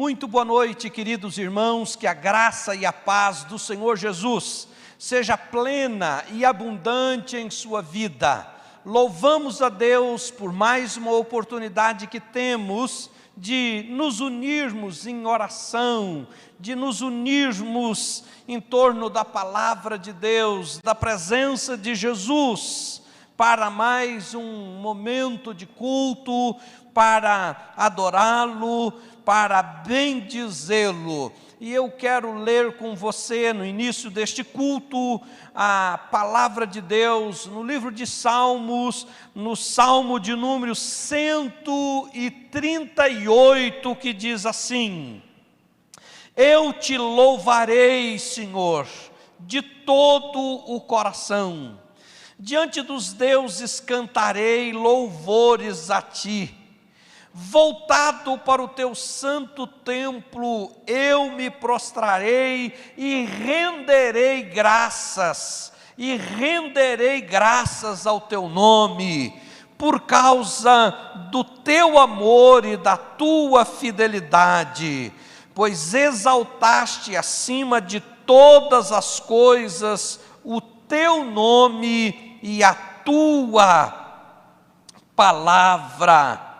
Muito boa noite, queridos irmãos, que a graça e a paz do Senhor Jesus seja plena e abundante em sua vida. Louvamos a Deus por mais uma oportunidade que temos de nos unirmos em oração, de nos unirmos em torno da palavra de Deus, da presença de Jesus, para mais um momento de culto, para adorá-lo, para bendizê-lo. E eu quero ler com você, no início deste culto, a palavra de Deus, no livro de Salmos, no Salmo de número 138, que diz assim: Eu te louvarei, Senhor, de todo o coração. Diante dos deuses cantarei louvores a ti. Voltado para o teu santo templo, eu me prostrarei e renderei graças ao teu nome, por causa do teu amor e da tua fidelidade, pois exaltaste acima de todas as coisas o teu nome e a tua palavra.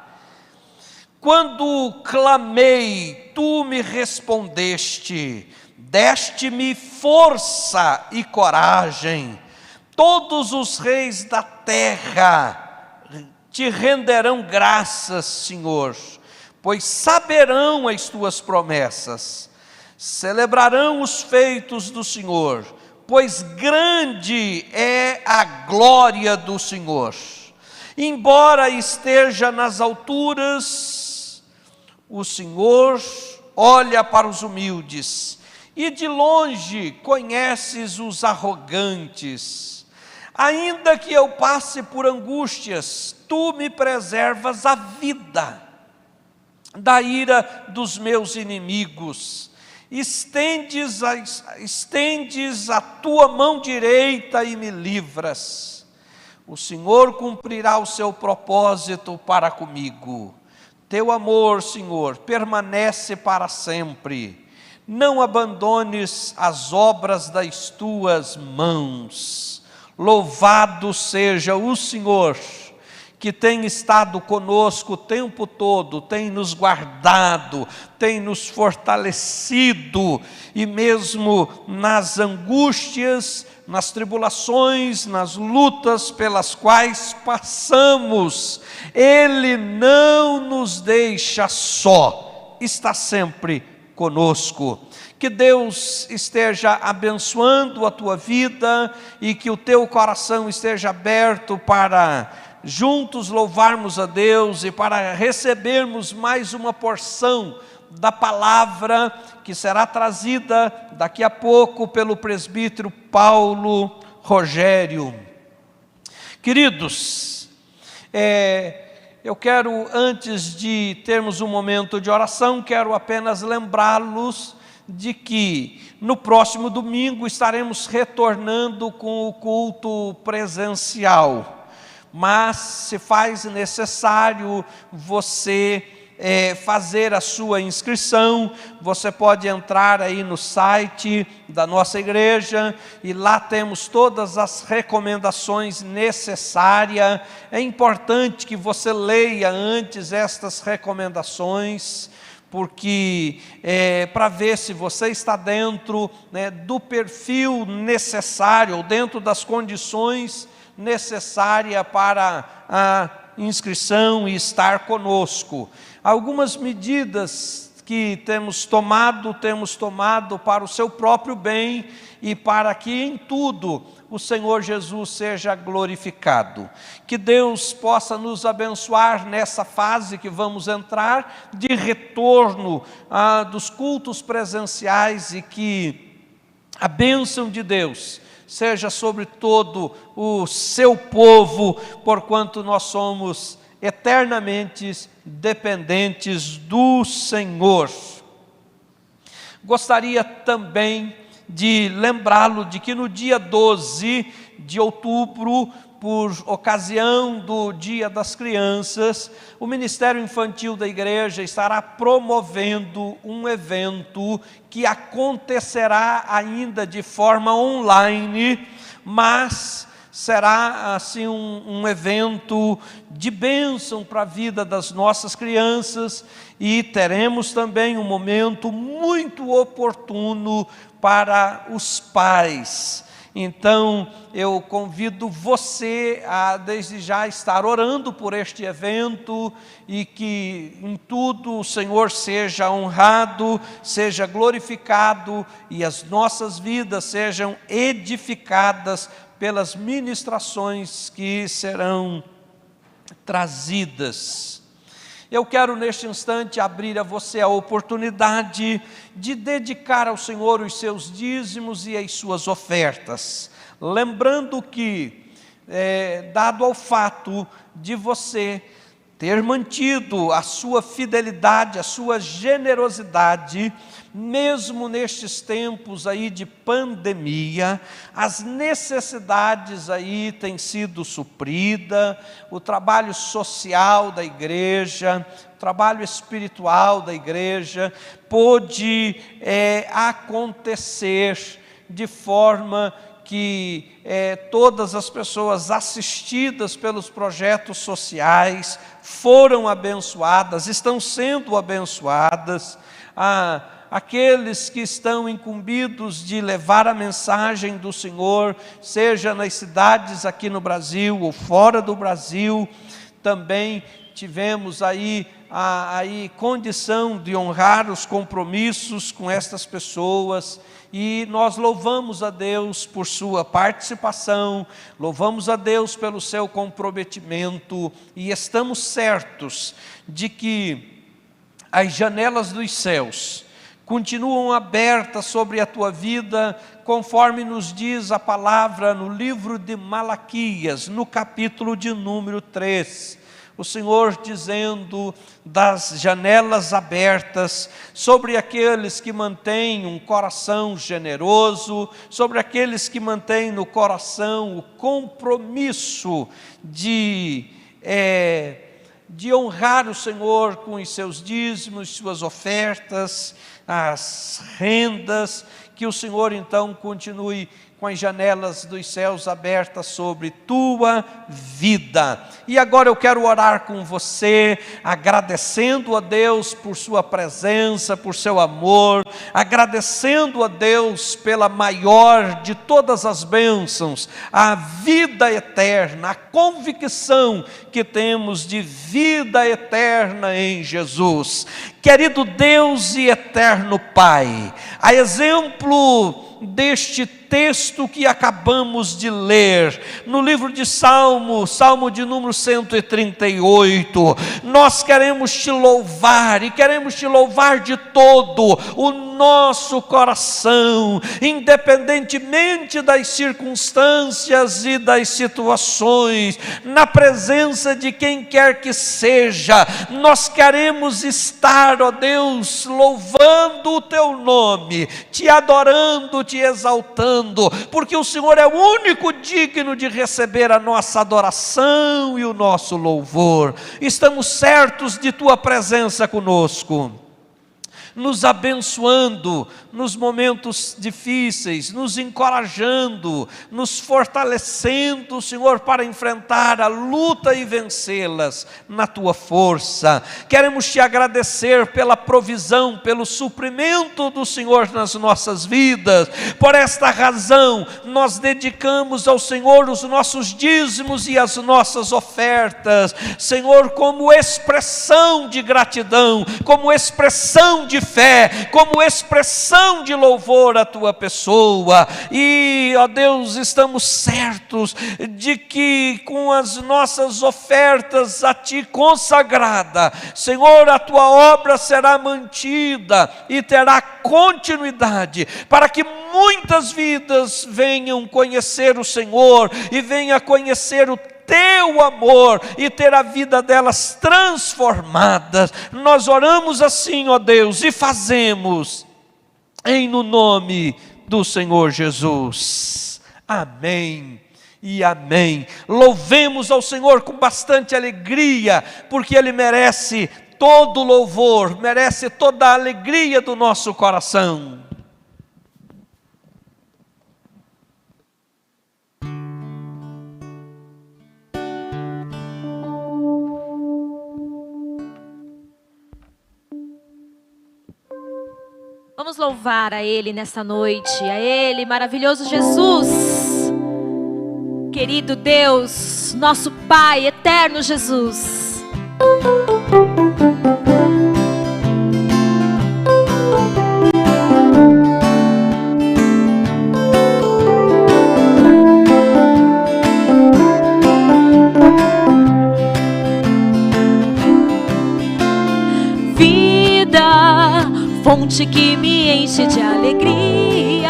Quando clamei, tu me respondeste, deste-me força e coragem. Todos os reis da terra te renderão graças, Senhor, pois saberão as tuas promessas, celebrarão os feitos do Senhor, pois grande é a glória do Senhor. Embora esteja nas alturas, o Senhor olha para os humildes, e de longe conheces os arrogantes. Ainda que eu passe por angústias, tu me preservas a vida da ira dos meus inimigos. Estendes a tua mão direita e me livras. O Senhor cumprirá o seu propósito para comigo. Teu amor, Senhor, permanece para sempre. Não abandones as obras das tuas mãos. Louvado seja o Senhor, que tem estado conosco o tempo todo, tem nos guardado, tem nos fortalecido, e mesmo nas angústias, nas tribulações, nas lutas pelas quais passamos, Ele não nos deixa só, está sempre conosco. Que Deus esteja abençoando a tua vida e que o teu coração esteja aberto para juntos louvarmos a Deus e para recebermos mais uma porção da palavra que será trazida daqui a pouco pelo presbítero Paulo Rogério. Queridos, eu quero, antes de termos um momento de oração, quero apenas lembrá-los de que no próximo domingo estaremos retornando com o culto presencial, mas se faz necessário você fazer a sua inscrição. Você pode entrar aí no site da nossa igreja e lá temos todas as recomendações necessárias. É importante que você leia antes estas recomendações, porque para ver se você está dentro, do perfil necessário, ou dentro das condições necessárias para a inscrição e estar conosco. Algumas medidas que temos tomado para o seu próprio bem e para que em tudo o Senhor Jesus seja glorificado. Que Deus possa nos abençoar nessa fase que vamos entrar de retorno dos cultos presenciais, e que a bênção de Deus seja sobre todo o seu povo, porquanto nós somos eternamente dependentes do Senhor. Gostaria também de lembrá-lo de que no dia 12 de outubro, por ocasião do Dia das Crianças, o Ministério Infantil da Igreja estará promovendo um evento que acontecerá ainda de forma online, mas será assim um evento de bênção para a vida das nossas crianças, e teremos também um momento muito oportuno para os pais. Então, eu convido você a, desde já, estar orando por este evento, e que em tudo o Senhor seja honrado, seja glorificado, e as nossas vidas sejam edificadas pelas ministrações que serão trazidas. Eu quero neste instante abrir a você a oportunidade de dedicar ao Senhor os seus dízimos e as suas ofertas. Lembrando que, dado ao fato de você ter mantido a sua fidelidade, a sua generosidade, mesmo nestes tempos aí de pandemia, as necessidades aí têm sido supridas, o trabalho social da igreja, o trabalho espiritual da igreja, pôde acontecer de forma que todas as pessoas assistidas pelos projetos sociais foram abençoadas, estão sendo abençoadas. Aqueles que estão incumbidos de levar a mensagem do Senhor, seja nas cidades aqui no Brasil ou fora do Brasil, também tivemos aí condição de honrar os compromissos com estas pessoas, e nós louvamos a Deus por sua participação, louvamos a Deus pelo seu comprometimento, e estamos certos de que as janelas dos céus continuam abertas sobre a tua vida, conforme nos diz a palavra no livro de Malaquias, no capítulo de número 3. O Senhor dizendo das janelas abertas sobre aqueles que mantêm um coração generoso, sobre aqueles que mantêm no coração o compromisso de honrar o Senhor com os seus dízimos, suas ofertas, as rendas, que o Senhor então continue com as janelas dos céus abertas sobre tua vida. E agora eu quero orar com você, agradecendo a Deus por sua presença, por seu amor, agradecendo a Deus pela maior de todas as bênçãos, a vida eterna, a convicção que temos de vida eterna em Jesus. Querido Deus e eterno Pai, a exemplo deste texto que acabamos de ler, no livro de Salmo de número 138, nós queremos te louvar, e queremos te louvar de todo o nosso coração, independentemente das circunstâncias e das situações, na presença de quem quer que seja, nós queremos estar, ó Deus, louvando o teu nome, te adorando, te exaltando, porque o Senhor é o único digno de receber a nossa adoração e o nosso louvor. Estamos certos de tua presença conosco, nos abençoando nos momentos difíceis, nos encorajando, nos fortalecendo, Senhor, para enfrentar a luta e vencê-las na tua força. Queremos te agradecer pela provisão, pelo suprimento do Senhor nas nossas vidas. Por esta razão, nós dedicamos ao Senhor os nossos dízimos e as nossas ofertas, Senhor, como expressão de gratidão, como expressão de fé, como expressão de louvor à tua pessoa. E, ó Deus, estamos certos de que com as nossas ofertas a ti consagrada, Senhor, a tua obra será mantida e terá continuidade, para que muitas vidas venham conhecer o Senhor e venham conhecer o teu amor e ter a vida delas transformadas. Nós oramos assim, ó Deus, e fazemos no nome do Senhor Jesus. Amém e amém. Louvemos ao Senhor com bastante alegria, porque Ele merece todo o louvor, merece toda a alegria do nosso coração. Vamos louvar a Ele nessa noite, a Ele, maravilhoso Jesus, querido Deus, nosso Pai, eterno Jesus. Fonte que me enche de alegria,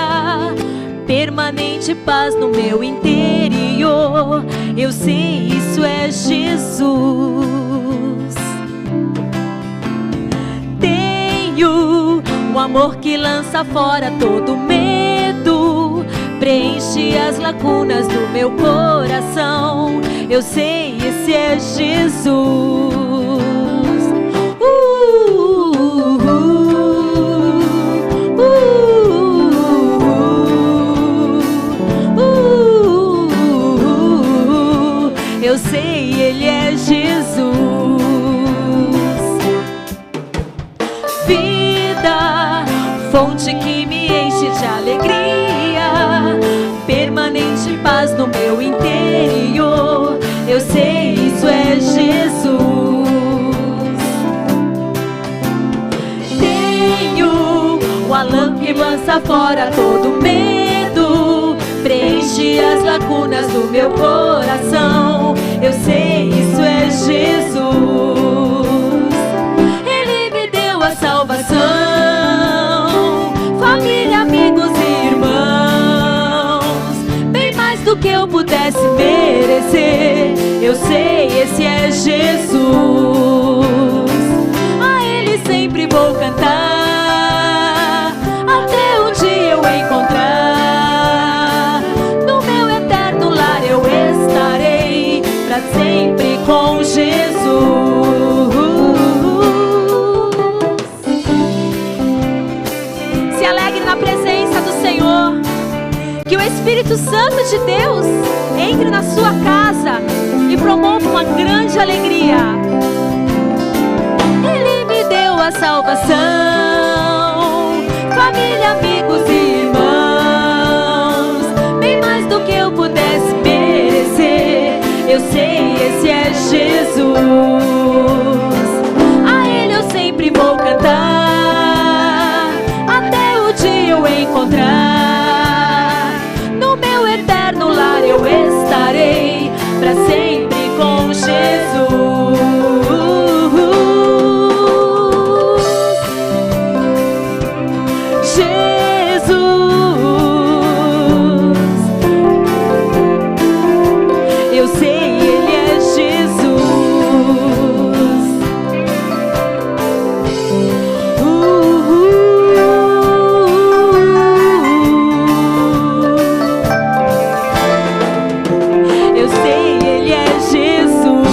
permanente paz no meu interior. Eu sei, isso é Jesus. Tenho um amor que lança fora todo medo, preenche as lacunas do meu coração. Eu sei, esse é Jesus. Eu sei, Ele é Jesus. Vida, fonte que me enche de alegria, permanente paz no meu interior. Eu sei, isso é Jesus. Tenho o alã que lança fora todo medo, preenche as lacunas do meu coração. Eu sei, isso é Jesus. Ele me deu a salvação, família, amigos e irmãos, bem mais do que eu pudesse merecer. Eu sei, esse é Jesus. A Ele sempre vou cantar, até o dia eu encontrar. No meu eterno lar eu estarei, pra sempre com Jesus. Se alegre na presença do Senhor, que o Espírito Santo de Deus entre na sua casa e promova uma grande alegria. Ele me deu a salvação, família, amigos e irmãos, bem mais do que eu pudesse merecer. Eu sei, esse é Jesus. A Ele eu sempre vou cantar, até o dia eu encontrar. No meu eterno lar eu estarei, pra sempre com Jesus. Eu sei, Ele é Jesus. Eu sei, Ele é Jesus.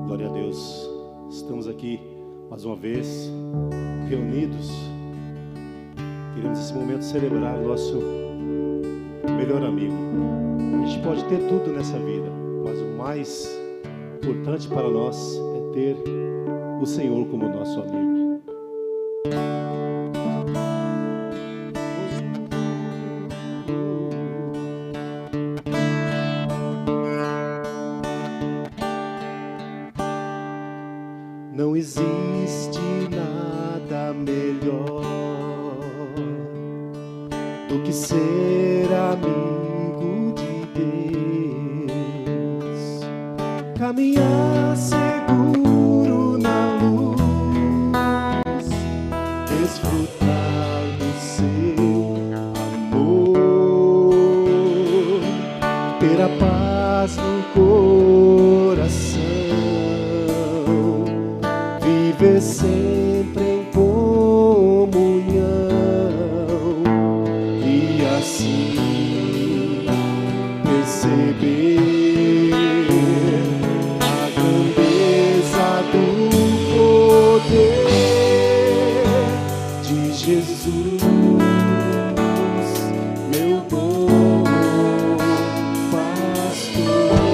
Glória a Deus. Estamos aqui mais uma vez reunidos. Queremos nesse momento celebrar o nosso melhor amigo. A gente pode ter tudo nessa vida, mas o mais importante para nós é ter o Senhor como nosso amigo. Não existe nada melhor do que ser amigo de Deus, caminhar seguro na luz, desfrutar do seu amor, ter a paz no coração, assim perceber a grandeza do poder de Jesus, meu bom pastor.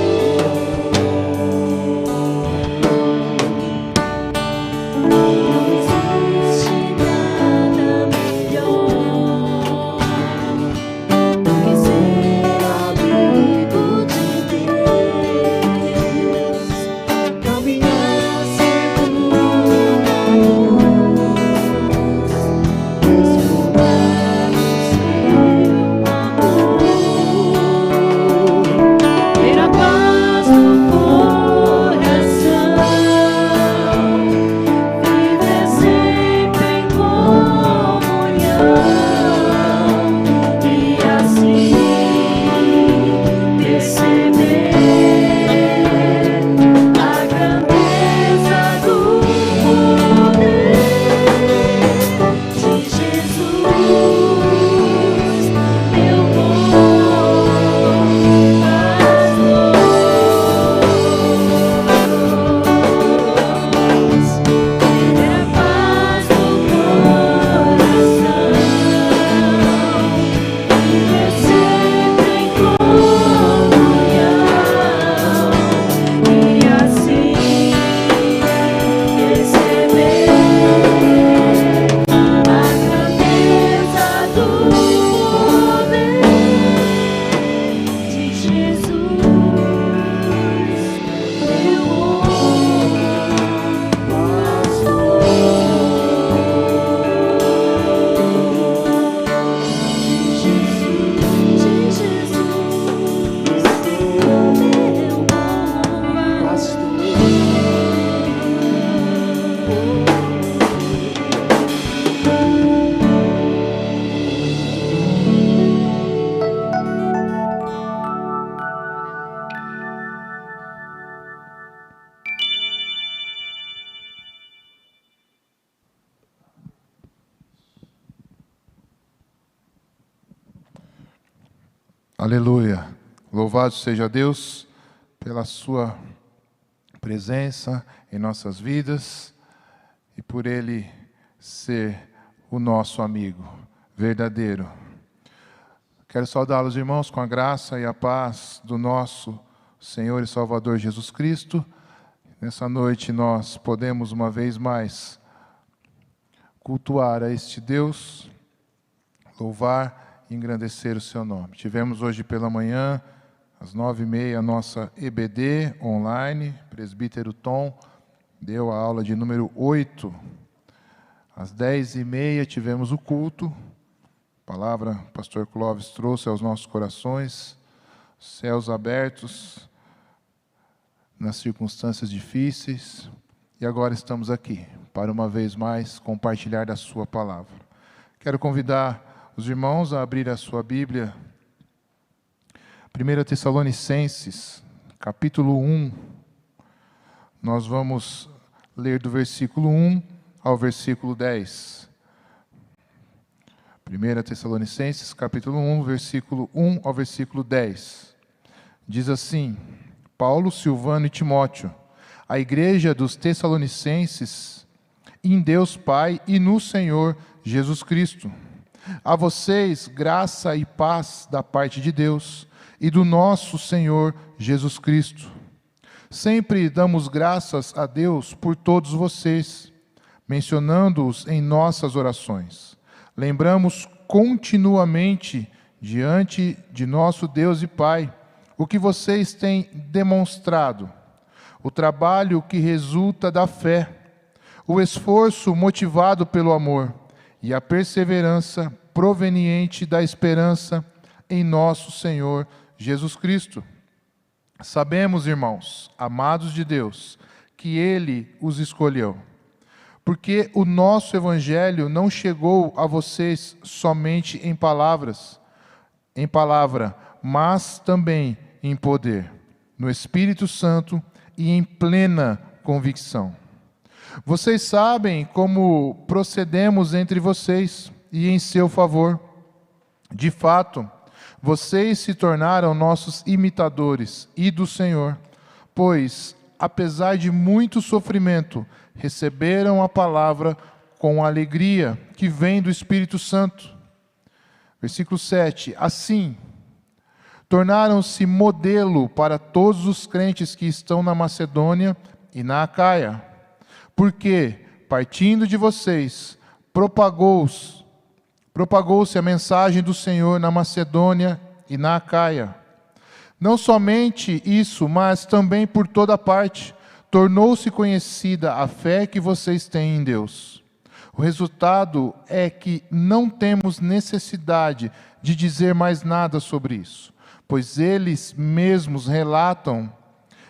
Aleluia. Louvado seja Deus pela sua presença em nossas vidas e por Ele ser o nosso amigo verdadeiro. Quero saudá-los, irmãos, com a graça e a paz do nosso Senhor e Salvador Jesus Cristo. Nessa noite nós podemos uma vez mais cultuar a este Deus, louvar e engrandecer o seu nome. Tivemos hoje pela manhã, às 9h30, a nossa EBD online. Presbítero Tom deu a aula de número 8. Às 10h30 tivemos o culto. A palavra o pastor Clóvis trouxe aos nossos corações. Céus abertos nas circunstâncias difíceis. E agora estamos aqui para uma vez mais compartilhar da sua palavra. Quero convidar os irmãos a abrir a sua Bíblia, 1 Tessalonicenses, capítulo 1. Nós vamos ler do versículo 1 ao versículo 10. 1 Tessalonicenses, capítulo 1, versículo 1 ao versículo 10. Diz assim: Paulo, Silvano e Timóteo, a igreja dos Tessalonicenses, em Deus Pai e no Senhor Jesus Cristo. A vocês, graça e paz da parte de Deus e do nosso Senhor Jesus Cristo. Sempre damos graças a Deus por todos vocês, mencionando-os em nossas orações. Lembramos continuamente diante de nosso Deus e Pai o que vocês têm demonstrado, o trabalho que resulta da fé, o esforço motivado pelo amor e a perseverança proveniente da esperança em nosso Senhor Jesus Cristo. Sabemos, irmãos, amados de Deus, que Ele os escolheu, porque o nosso Evangelho não chegou a vocês somente em palavra, mas também em poder, no Espírito Santo e em plena convicção. Vocês sabem como procedemos entre vocês e em seu favor. De fato, vocês se tornaram nossos imitadores e do Senhor, pois, apesar de muito sofrimento, receberam a palavra com alegria que vem do Espírito Santo. Versículo 7. Assim, tornaram-se modelo para todos os crentes que estão na Macedônia e na Acaia, porque, partindo de vocês, propagou-se a mensagem do Senhor na Macedônia e na Acaia. Não somente isso, mas também por toda parte, tornou-se conhecida a fé que vocês têm em Deus. O resultado é que não temos necessidade de dizer mais nada sobre isso, pois eles mesmos relatam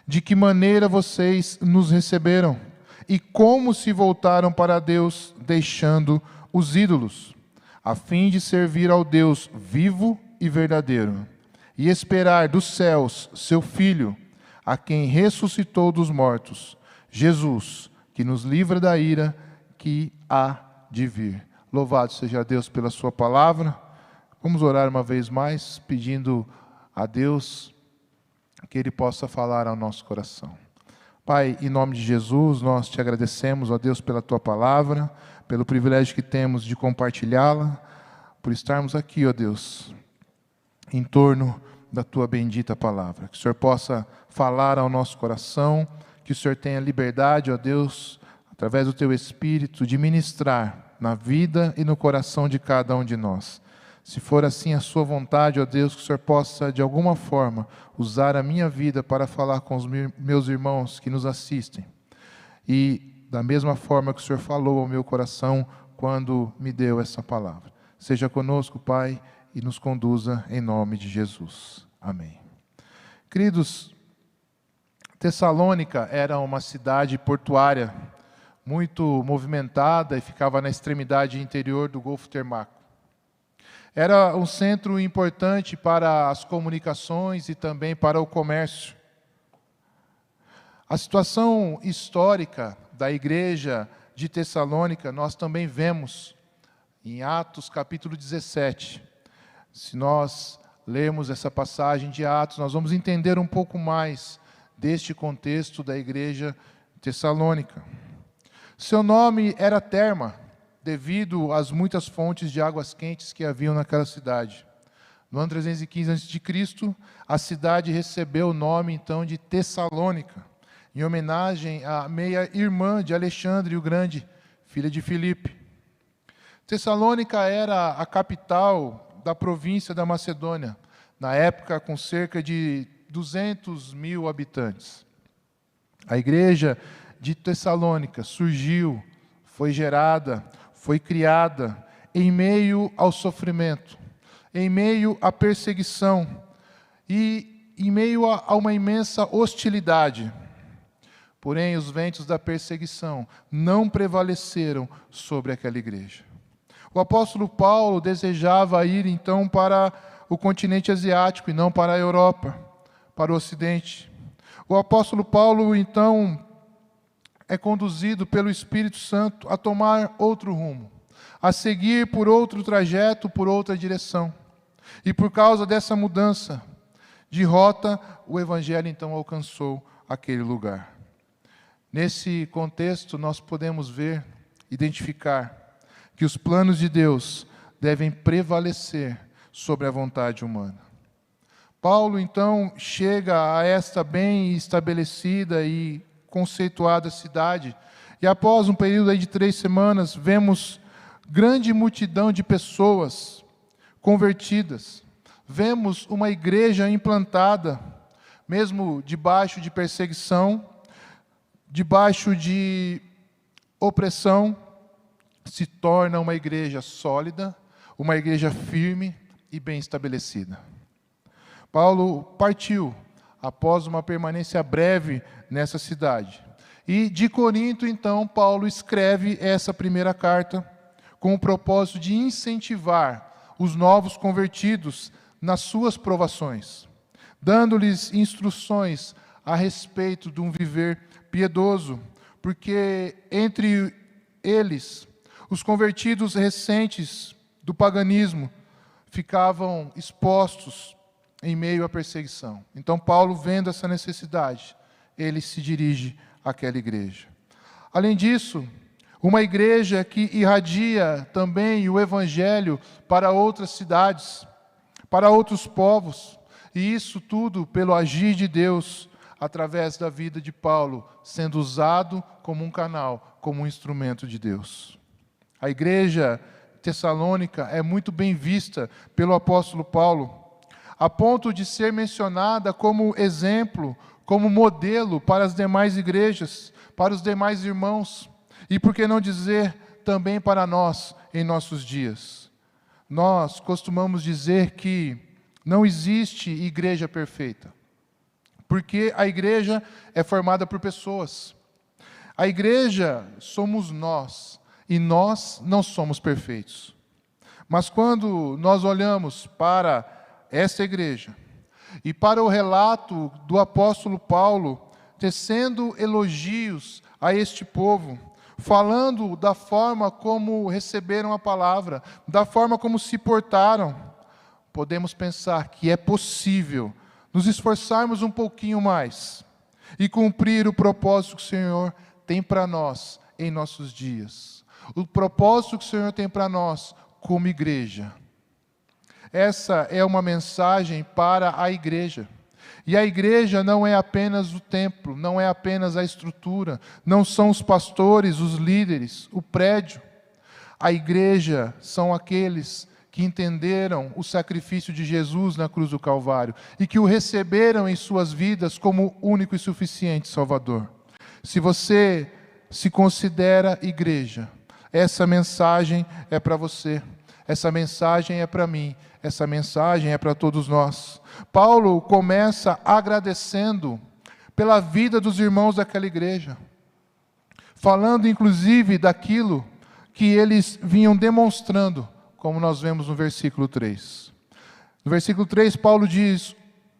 de que maneira vocês nos receberam e como se voltaram para Deus, deixando os ídolos, a fim de servir ao Deus vivo e verdadeiro, e esperar dos céus seu Filho, a quem ressuscitou dos mortos, Jesus, que nos livra da ira que há de vir. Louvado seja Deus pela sua palavra. Vamos orar uma vez mais, pedindo a Deus que Ele possa falar ao nosso coração. Pai, em nome de Jesus, nós te agradecemos, ó Deus, pela tua palavra, pelo privilégio que temos de compartilhá-la, por estarmos aqui, ó Deus, em torno da tua bendita palavra. Que o Senhor possa falar ao nosso coração, que o Senhor tenha liberdade, ó Deus, através do teu Espírito, de ministrar na vida e no coração de cada um de nós. Se for assim a sua vontade, ó Deus, que o Senhor possa, de alguma forma, usar a minha vida para falar com os meus irmãos que nos assistem. E da mesma forma que o Senhor falou ao meu coração quando me deu essa palavra. Seja conosco, Pai, e nos conduza em nome de Jesus. Amém. Queridos, Tessalônica era uma cidade portuária, muito movimentada e ficava na extremidade interior do Golfo Termáqueo. Era um centro importante para as comunicações e também para o comércio. A situação histórica da igreja de Tessalônica nós também vemos em Atos capítulo 17. Se nós lermos essa passagem de Atos, nós vamos entender um pouco mais deste contexto da igreja de Tessalônica. Seu nome era Terma, devido às muitas fontes de águas quentes que haviam naquela cidade. No ano 315 a.C., a cidade recebeu o nome, então, de Tessalônica, em homenagem à meia-irmã de Alexandre o Grande, filha de Filipe. Tessalônica era a capital da província da Macedônia, na época com cerca de 200 mil habitantes. A igreja de Tessalônica surgiu, foi gerada, foi criada em meio ao sofrimento, em meio à perseguição e em meio a uma imensa hostilidade. Porém, os ventos da perseguição não prevaleceram sobre aquela igreja. O apóstolo Paulo desejava ir então para o continente asiático e não para a Europa, para o Ocidente. O apóstolo Paulo então é conduzido pelo Espírito Santo a tomar outro rumo, a seguir por outro trajeto, por outra direção. E por causa dessa mudança de rota, o Evangelho então alcançou aquele lugar. Nesse contexto, nós podemos ver, identificar, que os planos de Deus devem prevalecer sobre a vontade humana. Paulo, então, chega a esta bem estabelecida e conceituada cidade, e após um período aí de 3 semanas, vemos grande multidão de pessoas convertidas. Vemos uma igreja implantada, mesmo debaixo de perseguição, debaixo de opressão, se torna uma igreja sólida, uma igreja firme e bem estabelecida. Paulo partiu após uma permanência breve nessa cidade. E de Corinto, então, Paulo escreve essa primeira carta com o propósito de incentivar os novos convertidos nas suas provações, dando-lhes instruções a respeito de um viver piedoso, porque entre eles, os convertidos recentes do paganismo ficavam expostos em meio à perseguição. Então Paulo, vendo essa necessidade, ele se dirige àquela igreja. Além disso, uma igreja que irradia também o evangelho para outras cidades, para outros povos, e isso tudo pelo agir de Deus através da vida de Paulo, sendo usado como um canal, como um instrumento de Deus. A igreja tessalônica é muito bem vista pelo apóstolo Paulo, a ponto de ser mencionada como exemplo, como modelo para as demais igrejas, para os demais irmãos, e por que não dizer também para nós em nossos dias. Nós costumamos dizer que não existe igreja perfeita, porque a igreja é formada por pessoas. A igreja somos nós, e nós não somos perfeitos. Mas quando nós olhamos para essa igreja, e para o relato do apóstolo Paulo, tecendo elogios a este povo, falando da forma como receberam a palavra, da forma como se portaram, podemos pensar que é possível nos esforçarmos um pouquinho mais e cumprir o propósito que o Senhor tem para nós em nossos dias. O propósito que o Senhor tem para nós como igreja. Essa é uma mensagem para a igreja. E a igreja não é apenas o templo, não é apenas a estrutura, não são os pastores, os líderes, o prédio. A igreja são aqueles que entenderam o sacrifício de Jesus na cruz do Calvário e que o receberam em suas vidas como único e suficiente Salvador. Se você se considera igreja, essa mensagem é para você, essa mensagem é para mim, essa mensagem é para todos nós. Paulo começa agradecendo pela vida dos irmãos daquela igreja, falando inclusive daquilo que eles vinham demonstrando, como nós vemos no versículo 3. No versículo 3, Paulo diz: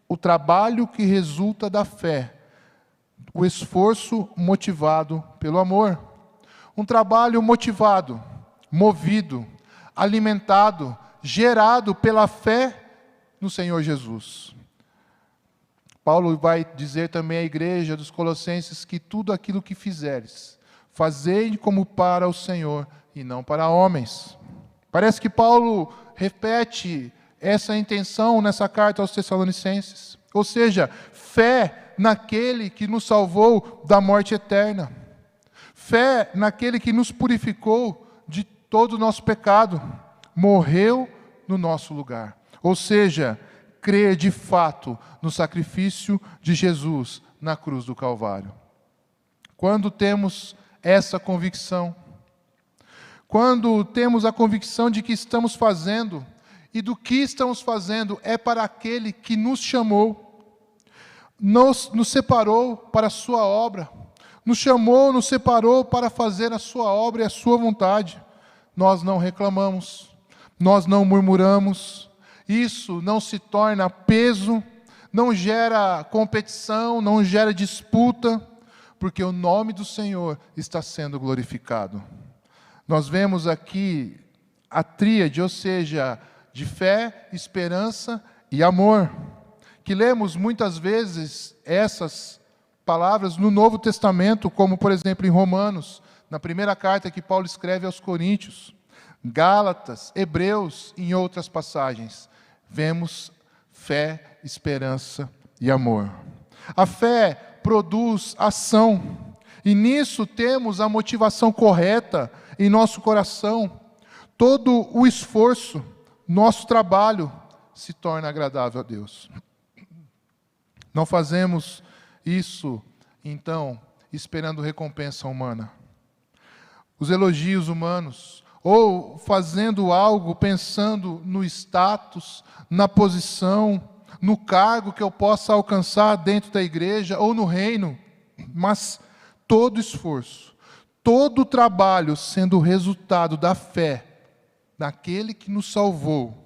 o trabalho que resulta da fé, o esforço motivado pelo amor. Um trabalho motivado, movido, alimentado, gerado pela fé no Senhor Jesus. Paulo vai dizer também à igreja dos Colossenses que tudo aquilo que fizeres, fazei como para o Senhor e não para homens. Parece que Paulo repete essa intenção nessa carta aos Tessalonicenses. Ou seja, fé naquele que nos salvou da morte eterna. Fé naquele que nos purificou de todo o nosso pecado. Morreu no nosso lugar. Ou seja, crer de fato no sacrifício de Jesus na cruz do Calvário. Quando temos essa convicção, quando temos a convicção de que estamos fazendo, e do que estamos fazendo é para aquele que nos chamou, nos separou para a sua obra, nos chamou, nos separou para fazer a sua obra e a sua vontade, nós não reclamamos, nós não murmuramos, isso não se torna peso, não gera competição, não gera disputa, porque o nome do Senhor está sendo glorificado. Nós vemos aqui a tríade, ou seja, de fé, esperança e amor, que lemos muitas vezes essas palavras no Novo Testamento, como por exemplo em Romanos, na primeira carta que Paulo escreve aos Coríntios, Gálatas, Hebreus e em outras passagens. Vemos fé, esperança e amor. A fé produz ação, e nisso temos a motivação correta em nosso coração. Todo o esforço, nosso trabalho, se torna agradável a Deus. Não fazemos isso, então, esperando recompensa humana. Os elogios humanos, ou fazendo algo pensando no status, na posição, no cargo que eu possa alcançar dentro da igreja ou no reino, mas todo esforço, todo trabalho sendo o resultado da fé naquele que nos salvou,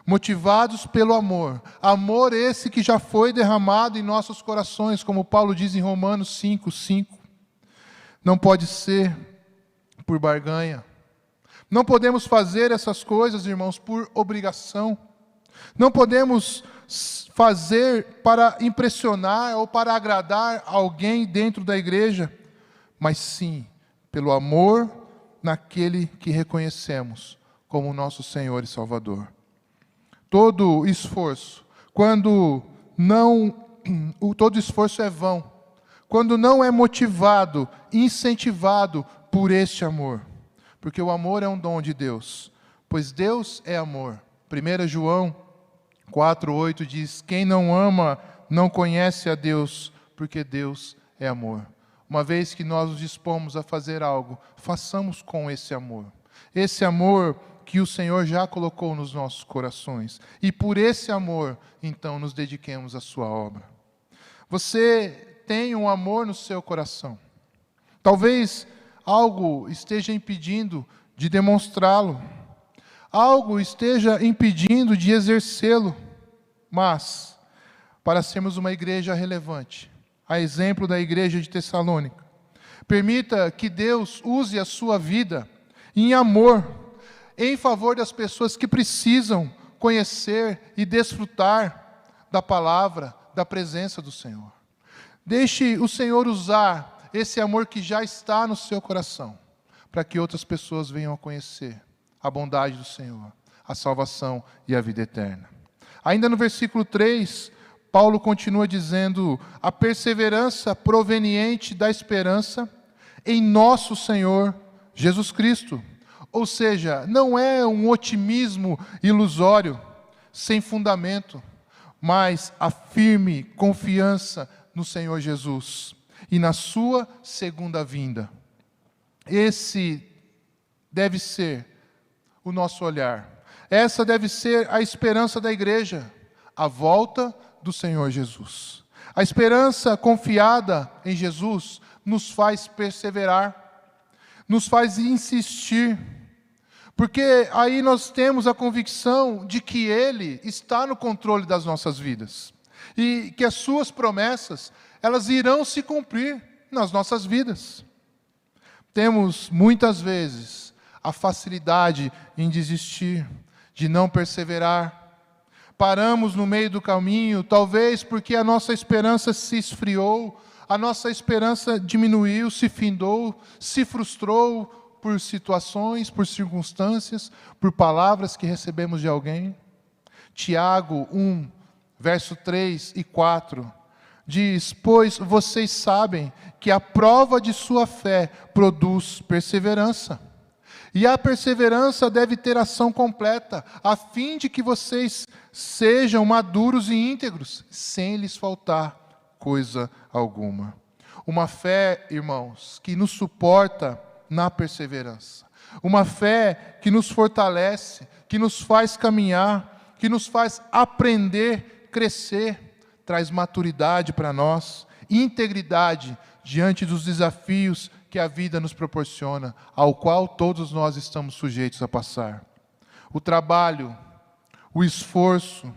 motivados pelo amor, amor esse que já foi derramado em nossos corações, como Paulo diz em Romanos 5:5, não pode ser por barganha, Não podemos fazer essas coisas, irmãos, por obrigação. Não podemos fazer para impressionar ou para agradar alguém dentro da igreja, mas sim pelo amor naquele que reconhecemos como nosso Senhor e Salvador. Todo esforço é vão, quando não é motivado, incentivado por este amor. Porque o amor é um dom de Deus, pois Deus é amor. 1 João 4,8 diz: quem não ama não conhece a Deus, porque Deus é amor. Uma vez que nós nos dispomos a fazer algo, façamos com esse amor. Esse amor que o Senhor já colocou nos nossos corações. E por esse amor, então, nos dediquemos à sua obra. Você tem um amor no seu coração. Talvez algo esteja impedindo de demonstrá-lo. Algo esteja impedindo de exercê-lo. Mas, para sermos uma igreja relevante, a exemplo da igreja de Tessalônica, permita que Deus use a sua vida em amor, em favor das pessoas que precisam conhecer e desfrutar da palavra, da presença do Senhor. Deixe o Senhor usar esse amor que já está no seu coração, para que outras pessoas venham a conhecer a bondade do Senhor, a salvação e a vida eterna. Ainda no versículo 3, Paulo continua dizendo: a perseverança proveniente da esperança em nosso Senhor Jesus Cristo. Ou seja, não é um otimismo ilusório, sem fundamento, mas a firme confiança no Senhor Jesus e na sua segunda vinda. Esse deve ser o nosso olhar. Essa deve ser a esperança da igreja, a volta do Senhor Jesus. A esperança confiada em Jesus nos faz perseverar, nos faz insistir, porque aí nós temos a convicção de que Ele está no controle das nossas vidas e que as suas promessas, elas irão se cumprir nas nossas vidas. Temos muitas vezes a facilidade em desistir, de não perseverar. Paramos no meio do caminho, talvez porque a nossa esperança se esfriou, a nossa esperança diminuiu, se findou, se frustrou por situações, por circunstâncias, por palavras que recebemos de alguém. Tiago 1, verso 3 e 4, diz: pois vocês sabem que a prova de sua fé produz perseverança. E a perseverança deve ter ação completa, a fim de que vocês sejam maduros e íntegros, sem lhes faltar coisa alguma. Uma fé, irmãos, que nos suporta na perseverança. Uma fé que nos fortalece, que nos faz caminhar, que nos faz aprender, crescer, traz maturidade para nós, integridade diante dos desafios que a vida nos proporciona, ao qual todos nós estamos sujeitos a passar. O trabalho, o esforço,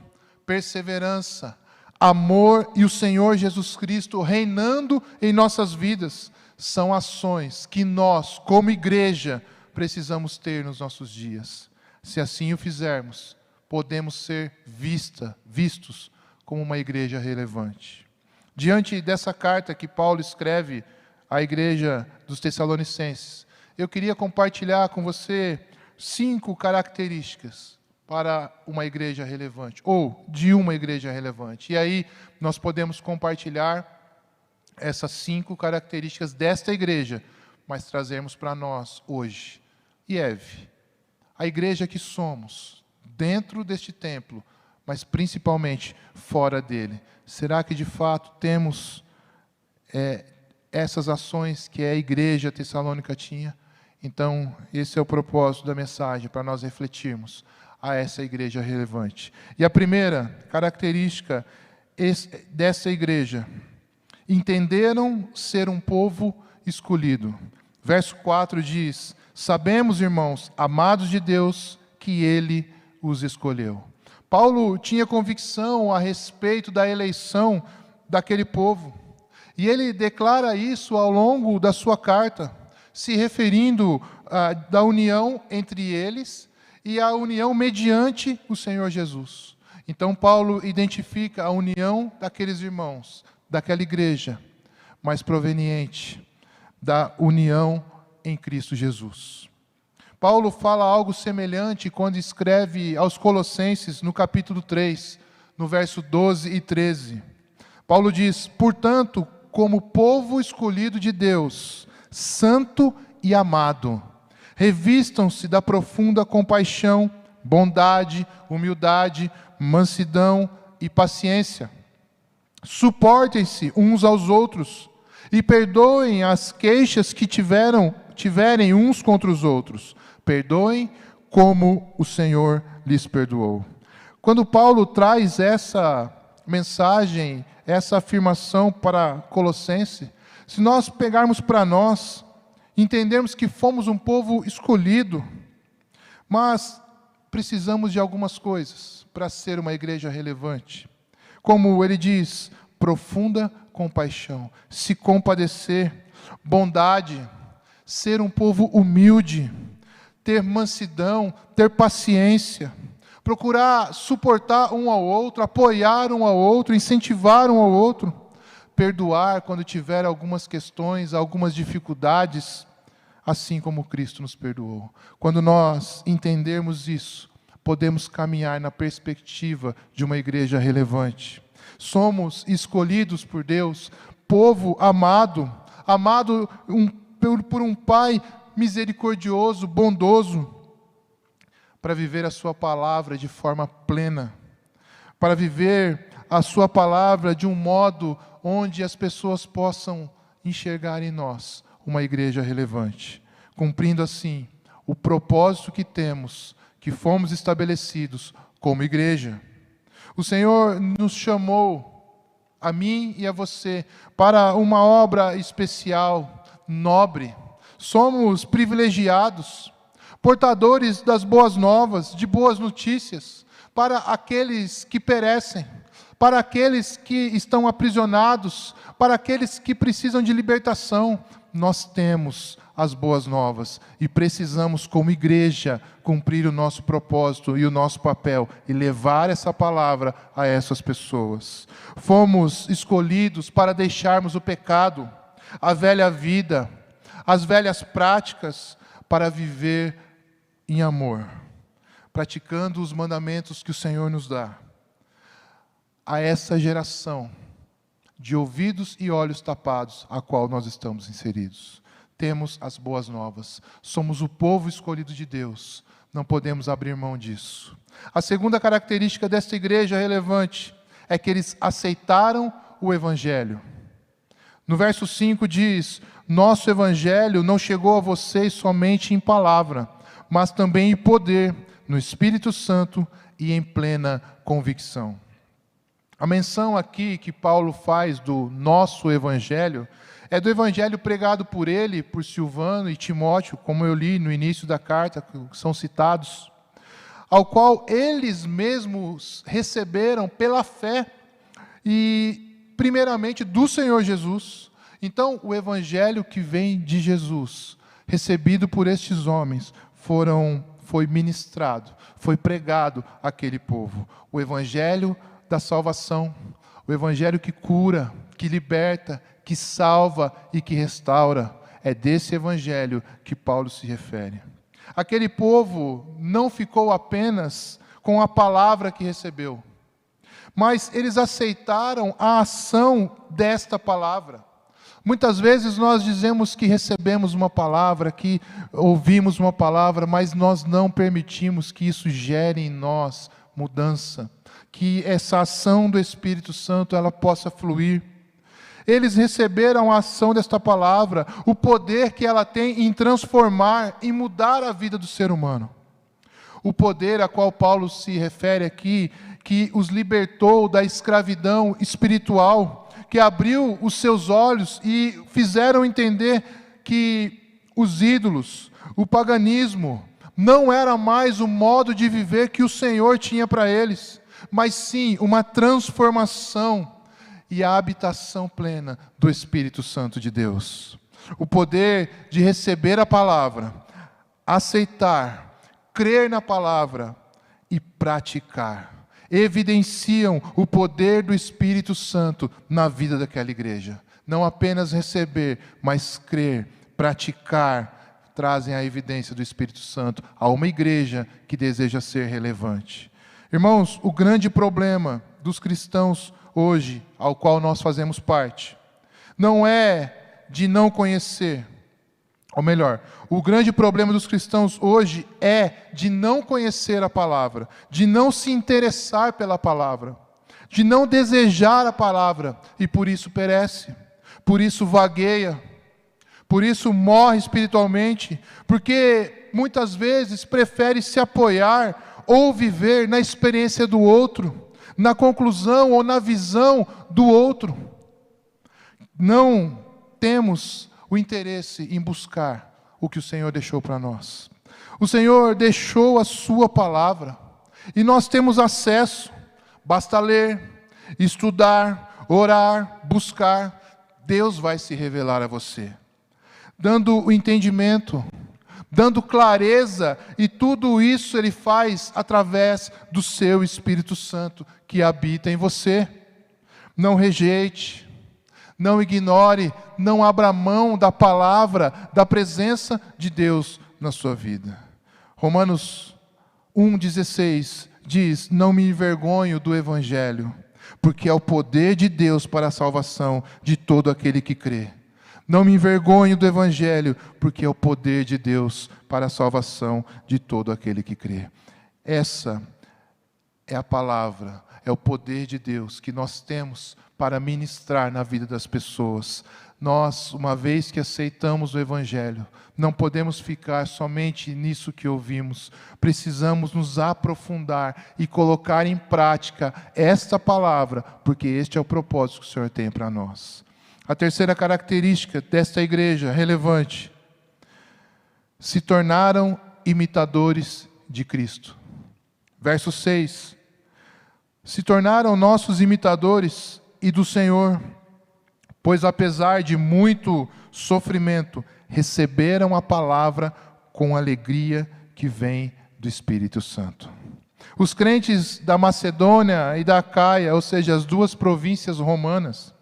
perseverança, amor e o Senhor Jesus Cristo reinando em nossas vidas, são ações que nós, como igreja, precisamos ter nos nossos dias. Se assim o fizermos, podemos ser vistos como uma igreja relevante. Diante dessa carta que Paulo escreve à igreja dos Tessalonicenses, eu queria compartilhar com você 5 características para uma igreja relevante, ou de uma igreja relevante. E aí nós podemos compartilhar essas 5 características desta igreja, mas trazermos para nós hoje. IEV, a igreja que somos, dentro deste templo, mas principalmente fora dele. Será que de fato temos essas ações que a igreja tessalônica tinha? Então, esse é o propósito da mensagem, para nós refletirmos a essa igreja relevante. E a primeira característica dessa igreja: entenderam ser um povo escolhido. Verso 4 diz: sabemos, irmãos, amados de Deus, que Ele os escolheu. Paulo tinha convicção a respeito da eleição daquele povo. E ele declara isso ao longo da sua carta, se referindo da união entre eles e a união mediante o Senhor Jesus. Então Paulo identifica a união daqueles irmãos, daquela igreja, mas proveniente da união em Cristo Jesus. Paulo fala algo semelhante quando escreve aos Colossenses, no capítulo 3, no verso 12 e 13. Paulo diz: portanto, como povo escolhido de Deus, santo e amado, revistam-se da profunda compaixão, bondade, humildade, mansidão e paciência. Suportem-se uns aos outros e perdoem as queixas que tiverem uns contra os outros. Perdoem como o Senhor lhes perdoou. Quando Paulo traz essa mensagem, essa afirmação para Colossenses, se nós pegarmos para nós, entendermos que fomos um povo escolhido, mas precisamos de algumas coisas para ser uma igreja relevante. Como ele diz, profunda compaixão, se compadecer, bondade, ser um povo humilde, ter mansidão, ter paciência, procurar suportar um ao outro, apoiar um ao outro, incentivar um ao outro, perdoar quando tiver algumas questões, algumas dificuldades, assim como Cristo nos perdoou. Quando nós entendermos isso, podemos caminhar na perspectiva de uma igreja relevante. Somos escolhidos por Deus, povo amado, por um Pai misericordioso, bondoso, para viver a sua palavra de forma plena, para viver a sua palavra de um modo onde as pessoas possam enxergar em nós uma igreja relevante, cumprindo assim o propósito que temos, que fomos estabelecidos como igreja. O Senhor nos chamou, a mim e a você, para uma obra especial, nobre. Somos privilegiados, portadores das boas novas, de boas notícias, para aqueles que perecem, para aqueles que estão aprisionados, para aqueles que precisam de libertação. Nós temos as boas novas e precisamos, como igreja, cumprir o nosso propósito e o nosso papel e levar essa palavra a essas pessoas. Fomos escolhidos para deixarmos o pecado, a velha vida, as velhas práticas, para viver em amor, praticando os mandamentos que o Senhor nos dá. A essa geração de ouvidos e olhos tapados, a qual nós estamos inseridos. Temos as boas novas. Somos o povo escolhido de Deus. Não podemos abrir mão disso. A segunda característica desta igreja relevante é que eles aceitaram o Evangelho. No verso 5 diz: nosso Evangelho não chegou a vocês somente em palavra, mas também em poder, no Espírito Santo e em plena convicção. A menção aqui que Paulo faz do nosso Evangelho é do Evangelho pregado por ele, por Silvano e Timóteo, como eu li no início da carta, que são citados, ao qual eles mesmos receberam pela fé e primeiramente do Senhor Jesus. Então, o Evangelho que vem de Jesus, recebido por estes homens, foi ministrado, foi pregado àquele povo. O Evangelho da salvação, o Evangelho que cura, que liberta, que salva e que restaura. É desse Evangelho que Paulo se refere. Aquele povo não ficou apenas com a palavra que recebeu, mas eles aceitaram a ação desta palavra. Muitas vezes nós dizemos que recebemos uma palavra, que ouvimos uma palavra, mas nós não permitimos que isso gere em nós mudança, que essa ação do Espírito Santo ela possa fluir. Eles receberam a ação desta palavra, o poder que ela tem em transformar, em mudar a vida do ser humano. O poder a qual Paulo se refere aqui, que os libertou da escravidão espiritual, que abriu os seus olhos e fizeram entender que os ídolos, o paganismo, não era mais o modo de viver que o Senhor tinha para eles, mas sim uma transformação e a habitação plena do Espírito Santo de Deus. O poder de receber a palavra, aceitar, crer na palavra e praticar. Evidenciam o poder do Espírito Santo na vida daquela igreja. Não apenas receber, mas crer, praticar, trazem a evidência do Espírito Santo a uma igreja que deseja ser relevante. Irmãos, o grande problema dos cristãos hoje, ao qual nós fazemos parte, não é de não conhecer, ou melhor, o grande problema dos cristãos hoje é de não conhecer a palavra, de não se interessar pela palavra, de não desejar a palavra, e por isso perece, por isso vagueia, por isso morre espiritualmente, porque muitas vezes prefere se apoiar ou viver na experiência do outro, na conclusão ou na visão do outro. Não temos o interesse em buscar o que o Senhor deixou para nós. O Senhor deixou a sua palavra e nós temos acesso. Basta ler, estudar, orar, buscar. Deus vai se revelar a você, dando o entendimento, dando clareza, e tudo isso Ele faz através do seu Espírito Santo que habita em você. Não rejeite, não ignore, não abra mão da palavra, da presença de Deus na sua vida. Romanos 1,16 diz: não me envergonho do Evangelho, porque é o poder de Deus para a salvação de todo aquele que crê. Não me envergonho do Evangelho, porque é o poder de Deus para a salvação de todo aquele que crê. Essa é a palavra, é o poder de Deus que nós temos para ministrar na vida das pessoas. Nós, uma vez que aceitamos o Evangelho, não podemos ficar somente nisso que ouvimos. Precisamos nos aprofundar e colocar em prática esta palavra, porque este é o propósito que o Senhor tem para nós. A terceira característica desta igreja relevante: se tornaram imitadores de Cristo. Verso 6. Se tornaram nossos imitadores e do Senhor, pois apesar de muito sofrimento, receberam a palavra com alegria que vem do Espírito Santo. Os crentes da Macedônia e da Acaia, ou seja, as duas províncias romanas,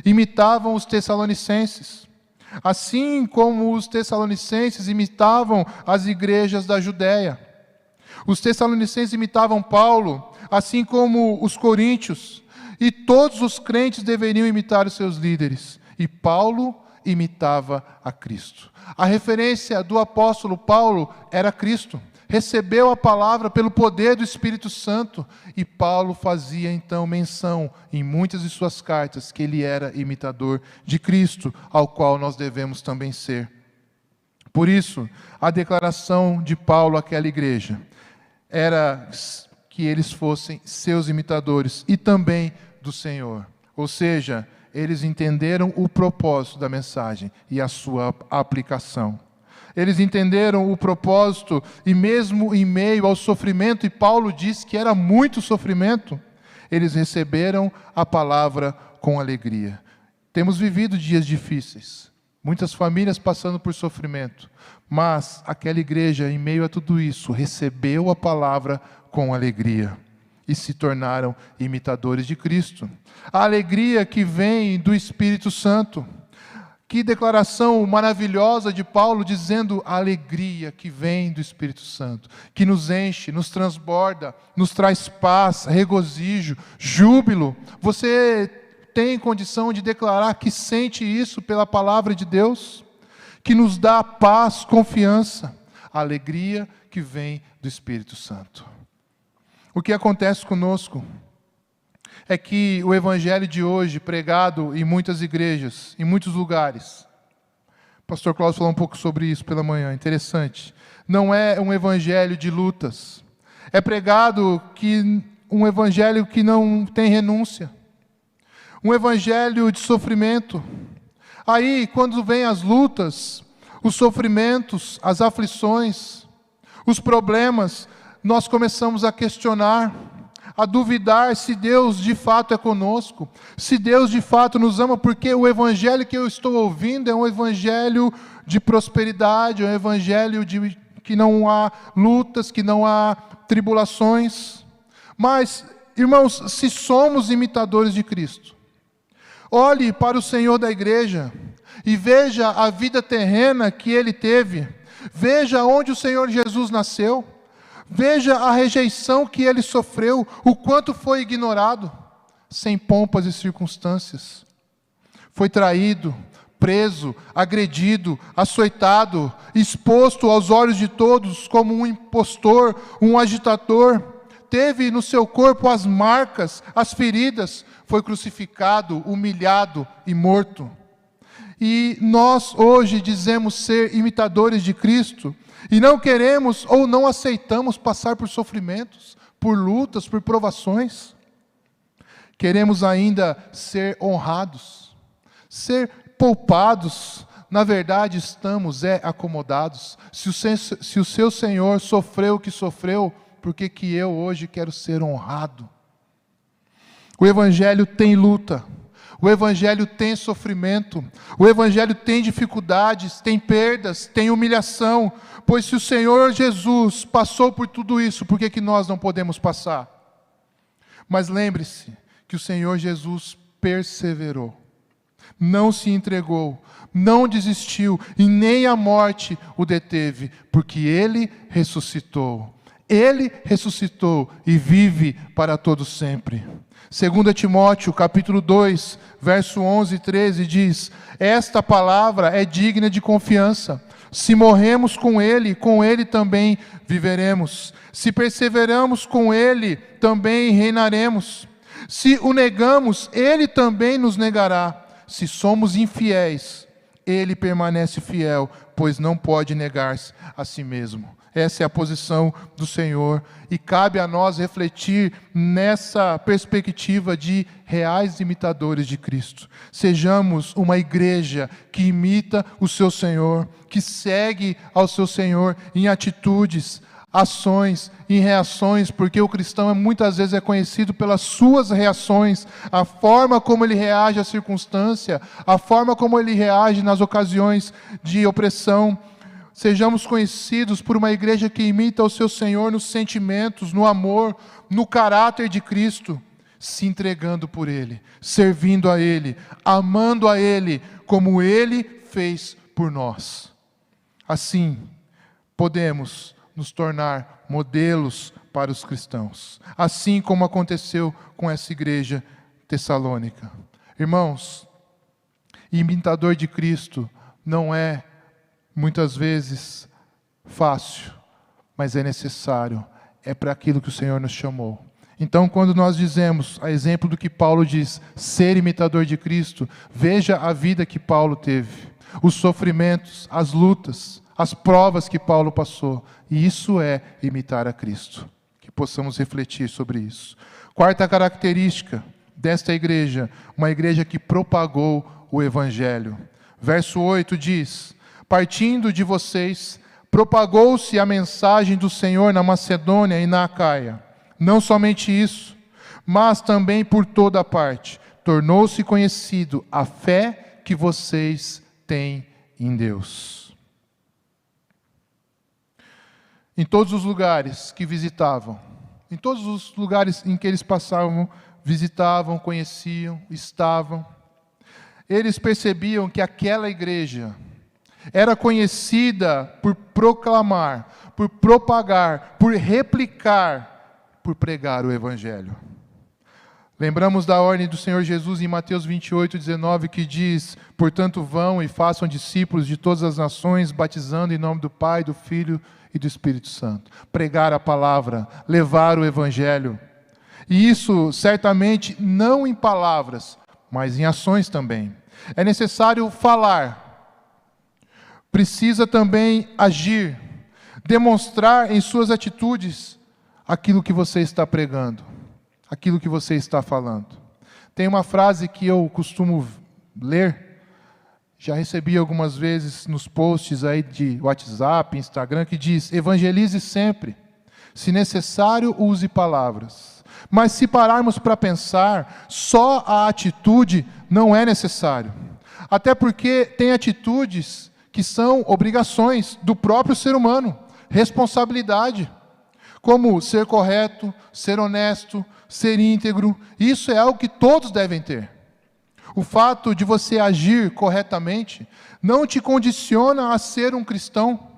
imitavam os tessalonicenses, assim como os tessalonicenses imitavam as igrejas da Judéia. Os tessalonicenses imitavam Paulo, assim como os coríntios, e todos os crentes deveriam imitar os seus líderes. E Paulo imitava a Cristo. A referência do apóstolo Paulo era Cristo. Recebeu a palavra pelo poder do Espírito Santo, e Paulo fazia então menção em muitas de suas cartas que ele era imitador de Cristo, ao qual nós devemos também ser. Por isso, a declaração de Paulo àquela igreja era que eles fossem seus imitadores e também do Senhor. Ou seja, eles entenderam o propósito da mensagem e a sua aplicação. Eles entenderam o propósito, e mesmo em meio ao sofrimento, e Paulo diz que era muito sofrimento, eles receberam a palavra com alegria. Temos vivido dias difíceis, muitas famílias passando por sofrimento, mas aquela igreja, em meio a tudo isso, recebeu a palavra com alegria e se tornaram imitadores de Cristo. A alegria que vem do Espírito Santo. Que declaração maravilhosa de Paulo, dizendo a alegria que vem do Espírito Santo, que nos enche, nos transborda, nos traz paz, regozijo, júbilo. Você tem condição de declarar que sente isso pela palavra de Deus? Que nos dá paz, confiança, a alegria que vem do Espírito Santo. O que acontece conosco é que o evangelho de hoje, pregado em muitas igrejas, em muitos lugares, o pastor Cláudio falou um pouco sobre isso pela manhã, interessante, não é um evangelho de lutas, é pregado um evangelho que não tem renúncia, um evangelho de sofrimento. Aí, quando vem as lutas, os sofrimentos, as aflições, os problemas, nós começamos a questionar, a duvidar se Deus de fato é conosco, se Deus de fato nos ama, porque o evangelho que eu estou ouvindo é um evangelho de prosperidade, é um evangelho que não há lutas, que não há tribulações. Mas, irmãos, se somos imitadores de Cristo, olhe para o Senhor da igreja e veja a vida terrena que Ele teve. Veja onde o Senhor Jesus nasceu. Veja a rejeição que Ele sofreu, o quanto foi ignorado, sem pompas e circunstâncias. Foi traído, preso, agredido, açoitado, exposto aos olhos de todos como um impostor, um agitador. Teve no seu corpo as marcas, as feridas, foi crucificado, humilhado e morto. E nós hoje dizemos ser imitadores de Cristo, e não queremos ou não aceitamos passar por sofrimentos, por lutas, por provações. Queremos ainda ser honrados, ser poupados. Na verdade, estamos acomodados. Se o seu Senhor sofreu o que sofreu, por que eu hoje quero ser honrado? O Evangelho tem luta, o Evangelho tem sofrimento, o Evangelho tem dificuldades, tem perdas, tem humilhação, pois se o Senhor Jesus passou por tudo isso, por que nós não podemos passar? Mas lembre-se que o Senhor Jesus perseverou, não se entregou, não desistiu e nem a morte o deteve, porque Ele ressuscitou. Ele ressuscitou e vive para todo sempre. 2 Timóteo, capítulo 2, verso 11 e 13 diz: esta palavra é digna de confiança. Se morremos com Ele também viveremos. Se perseveramos com Ele, também reinaremos. Se o negamos, Ele também nos negará. Se somos infiéis, Ele permanece fiel, pois não pode negar-se a si mesmo. Essa é a posição do Senhor, e cabe a nós refletir nessa perspectiva de reais imitadores de Cristo. Sejamos uma igreja que imita o seu Senhor, que segue ao seu Senhor em atitudes, ações, em reações, porque o cristão muitas vezes é conhecido pelas suas reações, a forma como ele reage à circunstância, a forma como ele reage nas ocasiões de opressão. Sejamos conhecidos por uma igreja que imita o seu Senhor nos sentimentos, no amor, no caráter de Cristo, se entregando por Ele, servindo a Ele, amando a Ele, como Ele fez por nós. Assim, podemos nos tornar modelos para os cristãos, assim como aconteceu com essa igreja tessalônica. Irmãos, imitador de Cristo não é muitas vezes fácil, mas é necessário, é para aquilo que o Senhor nos chamou. Então, quando nós dizemos, a exemplo do que Paulo diz, ser imitador de Cristo, veja a vida que Paulo teve, os sofrimentos, as lutas, as provas que Paulo passou, e isso é imitar a Cristo. Que possamos refletir sobre isso. Quarta característica desta igreja, uma igreja que propagou o Evangelho. Verso 8 diz: partindo de vocês, propagou-se a mensagem do Senhor na Macedônia e na Acaia. Não somente isso, mas também por toda parte, tornou-se conhecido a fé que vocês têm em Deus. Em todos os lugares que visitavam, em todos os lugares em que eles passavam, visitavam, conheciam, estavam, eles percebiam que aquela igreja era conhecida por proclamar, por propagar, por replicar, por pregar o Evangelho. Lembramos da ordem do Senhor Jesus em Mateus 28, 19, que diz: portanto vão e façam discípulos de todas as nações, batizando em nome do Pai, do Filho e do Espírito Santo. Pregar a palavra, levar o Evangelho. E isso certamente não em palavras, mas em ações também. É necessário falar, precisa também agir, demonstrar em suas atitudes aquilo que você está pregando, aquilo que você está falando. Tem uma frase que eu costumo ler, já recebi algumas vezes nos posts aí de WhatsApp, Instagram, que diz: evangelize sempre, se necessário use palavras. Mas se pararmos para pensar, só a atitude não é necessário. Até porque tem atitudes que são obrigações do próprio ser humano. responsabilidade, como ser correto, ser honesto, ser íntegro. Isso é algo que todos devem ter. O fato de você agir corretamente não te condiciona a ser um cristão.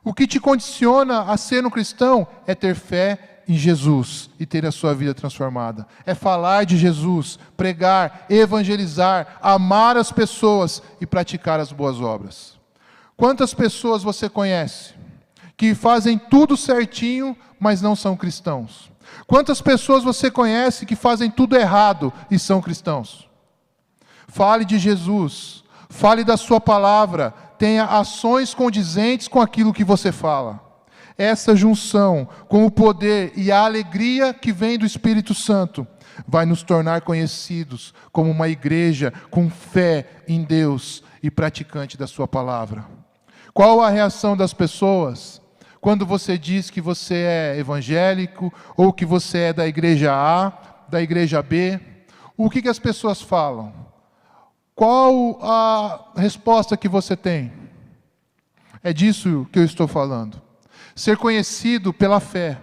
O que te condiciona a ser um cristão é ter fé em Jesus e ter a sua vida transformada. É falar de Jesus, pregar, evangelizar, amar as pessoas e praticar as boas obras. Quantas pessoas você conhece que fazem tudo certinho, mas não são cristãos? Quantas pessoas você conhece que fazem tudo errado e são cristãos? Fale de Jesus, fale da sua palavra, tenha ações condizentes com aquilo que você fala. Essa junção com o poder e a alegria que vem do Espírito Santo vai nos tornar conhecidos como uma igreja com fé em Deus e praticante da sua palavra. Qual a reação das pessoas quando você diz que você é evangélico ou que você é da igreja A, da igreja B? O que as pessoas falam? Qual a resposta que você tem? É disso que eu estou falando. Ser conhecido pela fé,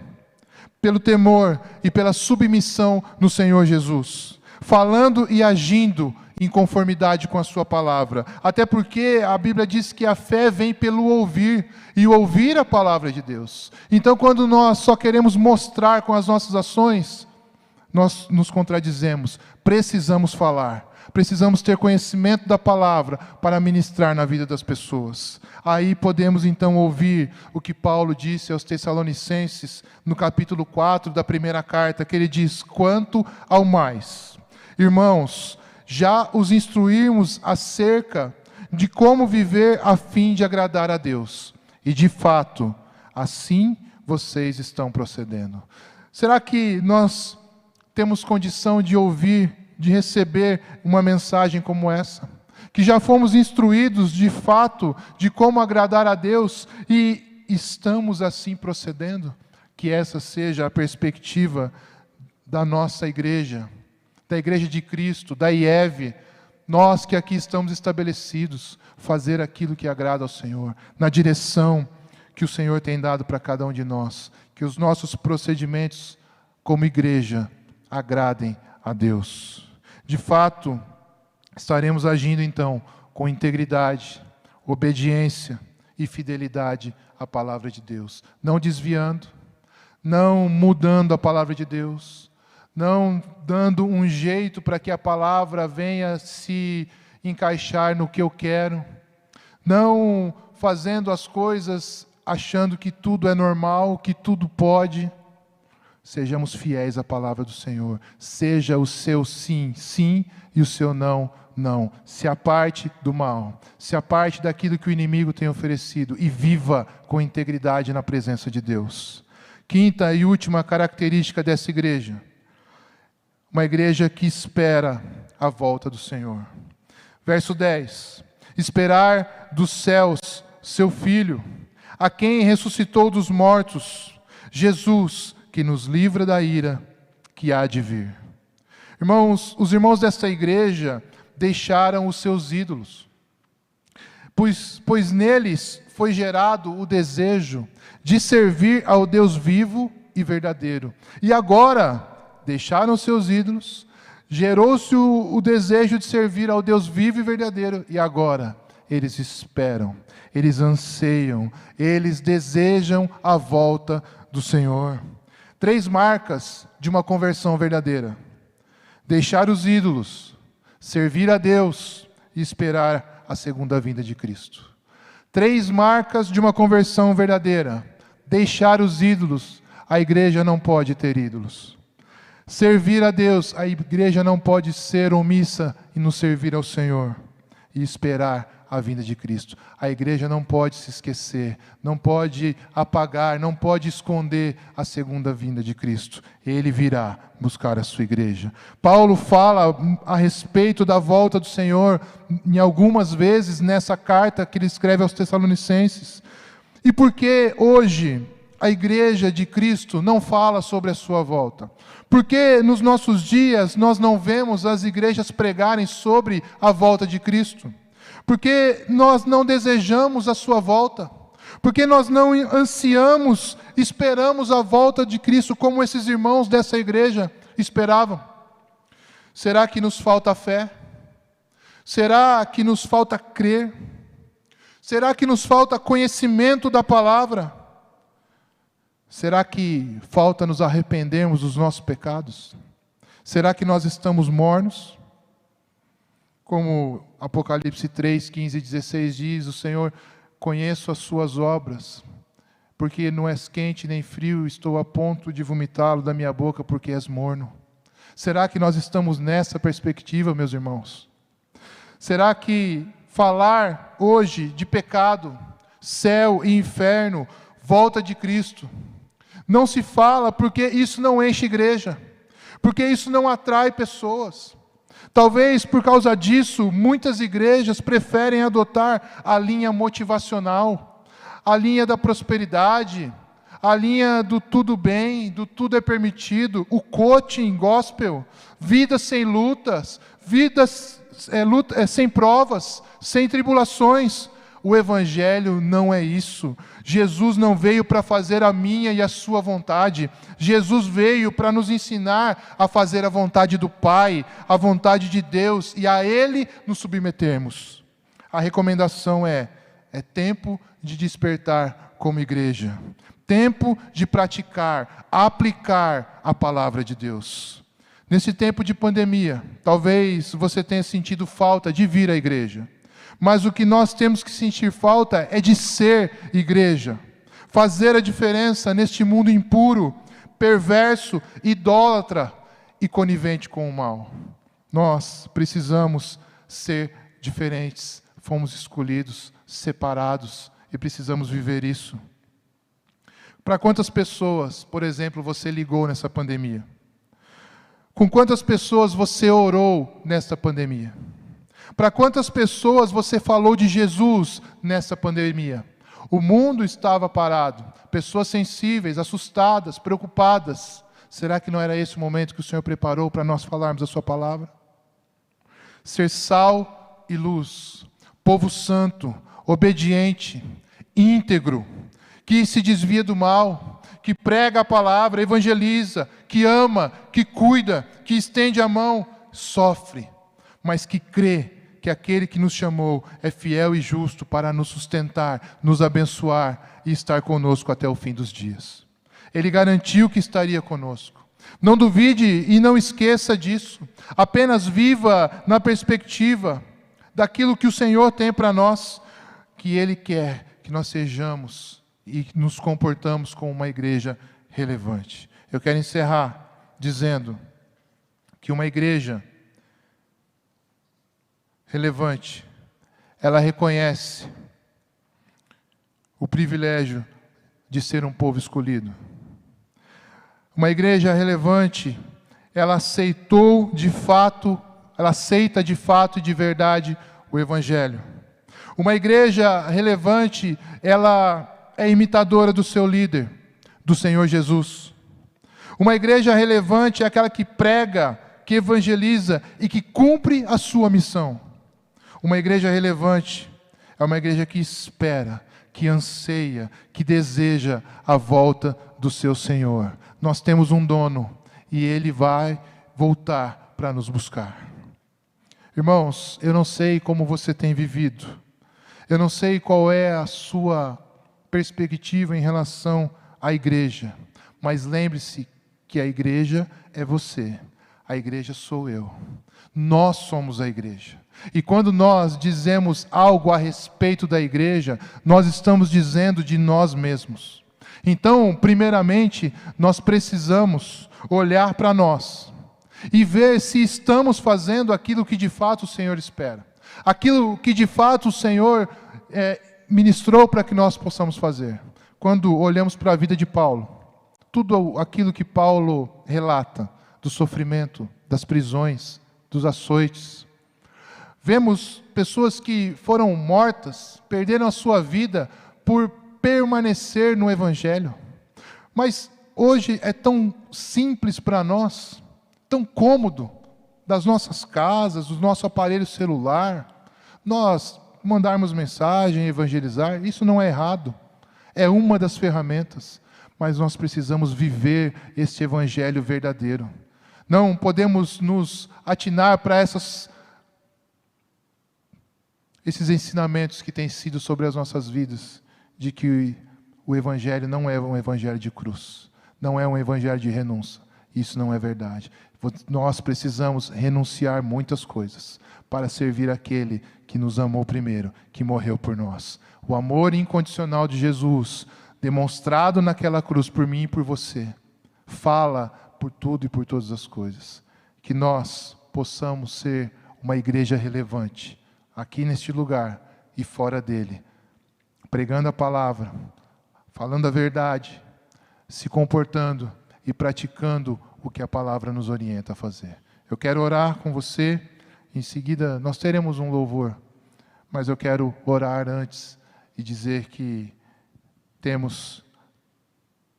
pelo temor e pela submissão no Senhor Jesus, falando e agindo em conformidade com a sua palavra. Até porque a Bíblia diz que a fé vem pelo ouvir, e ouvir a palavra de Deus. Então, quando nós só queremos mostrar com as nossas ações, nós nos contradizemos. Precisamos falar. Precisamos ter conhecimento da palavra para ministrar na vida das pessoas. Aí podemos então ouvir o que Paulo disse aos Tessalonicenses, no capítulo 4 da primeira carta, que ele diz: quanto ao mais, irmãos, já os instruímos acerca de como viver a fim de agradar a Deus. E de fato, assim vocês estão procedendo. Será que nós temos condição de ouvir, de receber uma mensagem como essa? Que já fomos instruídos de fato de como agradar a Deus e estamos assim procedendo? Que essa seja a perspectiva da nossa igreja, da Igreja de Cristo, da IEV, nós que aqui estamos estabelecidos, fazer aquilo que agrada ao Senhor, na direção que o Senhor tem dado para cada um de nós, que os nossos procedimentos como igreja agradem a Deus. De fato, estaremos agindo então com integridade, obediência e fidelidade à palavra de Deus, não desviando, não mudando a palavra de Deus, não dando um jeito para que a palavra venha se encaixar no que eu quero, não fazendo as coisas achando que tudo é normal, que tudo pode. Sejamos fiéis à palavra do Senhor. Seja o seu sim, sim, e o seu não, não. Se aparte do mal, se aparte daquilo que o inimigo tem oferecido e viva com integridade na presença de Deus. Quinta e última característica dessa igreja: uma igreja que espera a volta do Senhor. Verso 10. Esperar dos céus seu Filho, a quem ressuscitou dos mortos, Jesus, que nos livra da ira que há de vir. Irmãos, os irmãos desta igreja deixaram os seus ídolos, pois neles foi gerado o desejo de servir ao Deus vivo e verdadeiro. E agora deixaram seus ídolos, gerou-se o desejo de servir ao Deus vivo e verdadeiro, e agora eles esperam, eles anseiam, eles desejam a volta do Senhor. 3 marcas de uma conversão verdadeira: deixar os ídolos, servir a Deus e esperar a segunda vinda de Cristo. 3 marcas de uma conversão verdadeira: deixar os ídolos, a igreja não pode ter ídolos. Servir a Deus, a igreja não pode ser omissa e não servir ao Senhor. E esperar a vinda de Cristo. A igreja não pode se esquecer, não pode apagar, não pode esconder a segunda vinda de Cristo. Ele virá buscar a sua igreja. Paulo fala a respeito da volta do Senhor em algumas vezes nessa carta que ele escreve aos Tessalonicenses. E por que hoje a igreja de Cristo não fala sobre a sua volta? Porque nos nossos dias nós não vemos as igrejas pregarem sobre a volta de Cristo? Porque nós não desejamos a sua volta? Porque nós não ansiamos, esperamos a volta de Cristo como esses irmãos dessa igreja esperavam? Será que nos falta fé? Será que nos falta crer? Será que nos falta conhecimento da palavra? Será que falta nos arrependermos dos nossos pecados? Será que nós estamos mornos? Como Apocalipse 3, 15 e 16 diz, o Senhor: conheço as suas obras, porque não és quente nem frio, estou a ponto de vomitá-lo da minha boca, porque és morno. Será que nós estamos nessa perspectiva, meus irmãos? Será que falar hoje de pecado, céu e inferno, volta de Cristo, não se fala porque isso não enche igreja, porque isso não atrai pessoas? Talvez por causa disso, muitas igrejas preferem adotar a linha motivacional, a linha da prosperidade, a linha do tudo bem, do tudo é permitido, o coaching gospel, vidas sem lutas, vidas sem provas, sem tribulações. O Evangelho não é isso. Jesus não veio para fazer a minha e a sua vontade. Jesus veio para nos ensinar a fazer a vontade do Pai, a vontade de Deus, e a Ele nos submetermos. A recomendação é tempo de despertar como igreja. Tempo de praticar, aplicar a palavra de Deus. Nesse tempo de pandemia, talvez você tenha sentido falta de vir à igreja. Mas o que nós temos que sentir falta é de ser igreja. Fazer a diferença neste mundo impuro, perverso, idólatra e conivente com o mal. Nós precisamos ser diferentes. Fomos escolhidos, separados e precisamos viver isso. Para quantas pessoas, por exemplo, você ligou nessa pandemia? Com quantas pessoas você orou nesta pandemia? Para quantas pessoas você falou de Jesus nessa pandemia? O mundo estava parado, pessoas sensíveis, assustadas, preocupadas. Será que não era esse o momento que o Senhor preparou para nós falarmos a sua palavra? Ser sal e luz, povo santo, obediente, íntegro, que se desvia do mal, que prega a palavra, evangeliza, que ama, que cuida, que estende a mão, sofre, mas que crê que aquele que nos chamou é fiel e justo para nos sustentar, nos abençoar e estar conosco até o fim dos dias. Ele garantiu que estaria conosco. Não duvide e não esqueça disso. Apenas viva na perspectiva daquilo que o Senhor tem para nós, que Ele quer que nós sejamos e nos comportamos como uma igreja relevante. Eu quero encerrar dizendo que uma igreja relevante, ela reconhece o privilégio de ser um povo escolhido. Uma igreja relevante, ela aceitou de fato, ela aceita de fato e de verdade o Evangelho. Uma igreja relevante, ela é imitadora do seu líder, do Senhor Jesus. Uma igreja relevante é aquela que prega, que evangeliza e que cumpre a sua missão. Uma igreja relevante é uma igreja que espera, que anseia, que deseja a volta do seu Senhor. Nós temos um dono e Ele vai voltar para nos buscar. Irmãos, eu não sei como você tem vivido. Eu não sei qual é a sua perspectiva em relação à igreja. Mas lembre-se que a igreja é você. A igreja sou eu. Nós somos a igreja. E quando nós dizemos algo a respeito da igreja, nós estamos dizendo de nós mesmos. Então, primeiramente, nós precisamos olhar para nós e ver se estamos fazendo aquilo que de fato o Senhor espera. Aquilo que de fato o Senhor ministrou para que nós possamos fazer. Quando olhamos para a vida de Paulo, tudo aquilo que Paulo relata, do sofrimento, das prisões, dos açoites. Vemos pessoas que foram mortas, perderam a sua vida por permanecer no Evangelho. Mas hoje é tão simples para nós, tão cômodo, das nossas casas, do nosso aparelho celular, nós mandarmos mensagem, evangelizar. Isso não é errado. é uma das ferramentas, mas nós precisamos viver este evangelho verdadeiro. Não podemos nos atinar para esses ensinamentos que têm sido sobre as nossas vidas, de que o evangelho não é um evangelho de cruz, não é um evangelho de renúncia. Isso não é verdade. Nós precisamos renunciar muitas coisas para servir aquele que nos amou primeiro, que morreu por nós. O amor incondicional de Jesus, demonstrado naquela cruz por mim e por você, fala por tudo e por todas as coisas. Que nós possamos ser uma igreja relevante, aqui neste lugar e fora dele, pregando a palavra, falando a verdade, se comportando e praticando o que a palavra nos orienta a fazer. Eu quero orar com você, em seguida nós teremos um louvor, mas eu quero orar antes e dizer que temos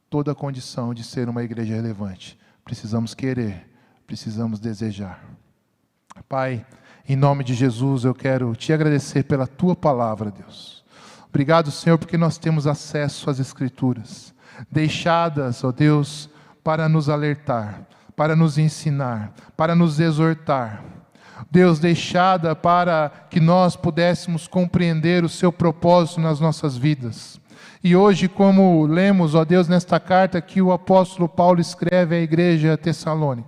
toda a condição de ser uma igreja relevante. Precisamos querer, precisamos desejar. Pai, em nome de Jesus, eu quero te agradecer pela tua palavra, Deus. Obrigado, Senhor, porque nós temos acesso às Escrituras, deixadas, ó Deus, para nos alertar, para nos ensinar, para nos exortar. Deus, deixada para que nós pudéssemos compreender o seu propósito nas nossas vidas. E hoje, como lemos, ó Deus, nesta carta que o apóstolo Paulo escreve à igreja tessalônica,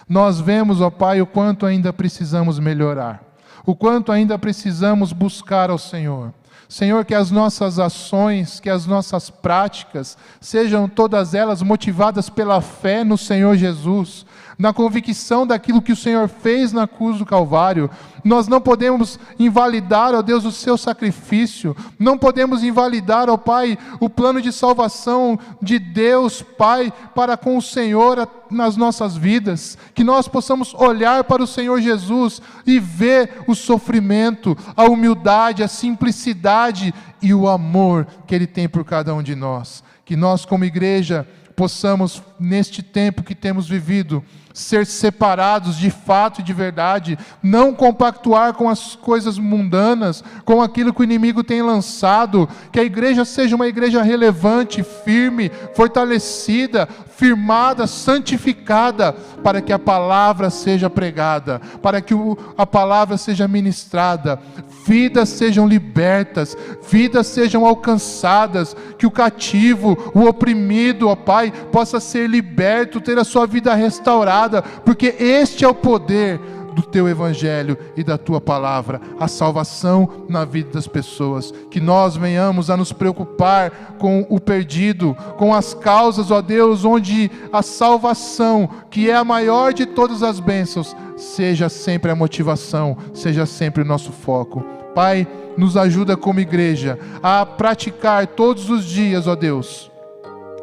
nós vemos, ó Pai, o quanto ainda precisamos melhorar, o quanto ainda precisamos buscar ao Senhor. Senhor, que as nossas ações, que as nossas práticas, sejam todas elas motivadas pela fé no Senhor Jesus, na convicção daquilo que o Senhor fez na cruz do Calvário. Nós não podemos invalidar, ó Deus, o seu sacrifício, não podemos invalidar, ó Pai, o plano de salvação de Deus, Pai, para com o Senhor nas nossas vidas, que nós possamos olhar para o Senhor Jesus e ver o sofrimento, a humildade, a simplicidade e o amor que Ele tem por cada um de nós. Que nós, como igreja, possamos, neste tempo que temos vivido, ser separados de fato e de verdade, não compactuar com as coisas mundanas, com aquilo que o inimigo tem lançado, que a igreja seja uma igreja relevante, firme, fortalecida, firmada, santificada, para que a palavra seja pregada, para que a palavra seja ministrada, vidas sejam libertas, vidas sejam alcançadas, que o cativo, o oprimido, ó Pai, possa ser liberto, ter a sua vida restaurada, porque este é o poder do Teu Evangelho e da Tua Palavra, a salvação na vida das pessoas. Que nós venhamos a nos preocupar com o perdido, com as causas, ó Deus, onde a salvação, que é a maior de todas as bênçãos, seja sempre a motivação, seja sempre o nosso foco. Pai, nos ajuda como igreja a praticar todos os dias, ó Deus,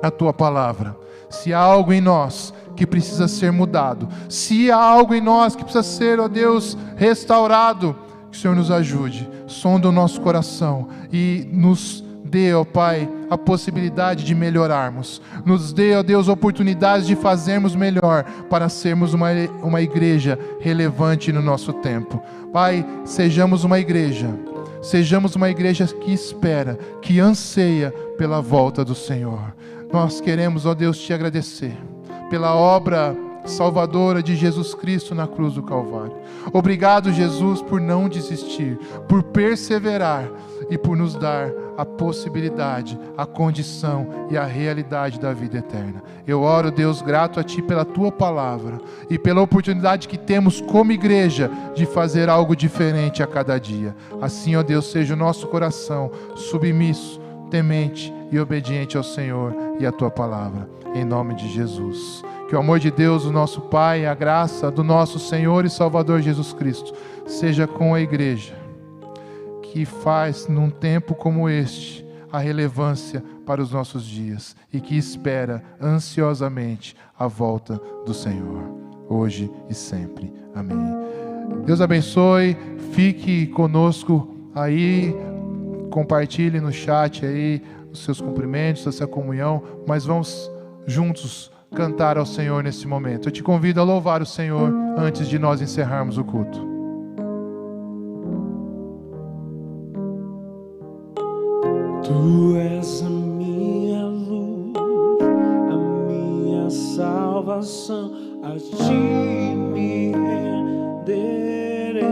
a Tua Palavra. Se há algo em nós que precisa ser mudado, se há algo em nós que precisa ser, ó Deus, restaurado, que o Senhor nos ajude, sonda o nosso coração e nos dê, ó Pai, a possibilidade de melhorarmos, nos dê, ó Deus, oportunidades de fazermos melhor, para sermos uma igreja relevante no nosso tempo. Pai, sejamos uma igreja que espera, que anseia pela volta do Senhor. Nós queremos, ó Deus, te agradecer pela obra salvadora de Jesus Cristo na cruz do Calvário. Obrigado, Jesus, por não desistir, por perseverar e por nos dar a possibilidade, a condição e a realidade da vida eterna. Eu oro, Deus, grato a Ti pela Tua palavra e pela oportunidade que temos como igreja de fazer algo diferente a cada dia. Assim, ó Deus, seja o nosso coração submisso, temente e obediente ao Senhor e à Tua palavra, em nome de Jesus. Que o amor de Deus, o nosso Pai, a graça do nosso Senhor e Salvador Jesus Cristo, seja com a igreja, que faz num tempo como este a relevância para os nossos dias e que espera ansiosamente a volta do Senhor, hoje e sempre. Amém. Deus abençoe, fique conosco aí, compartilhe no chat aí os seus cumprimentos, a sua comunhão, mas vamos juntos cantar ao Senhor nesse momento. Eu te convido a louvar o Senhor antes de nós encerrarmos o culto. Tu és a minha coração, a ti me renderei.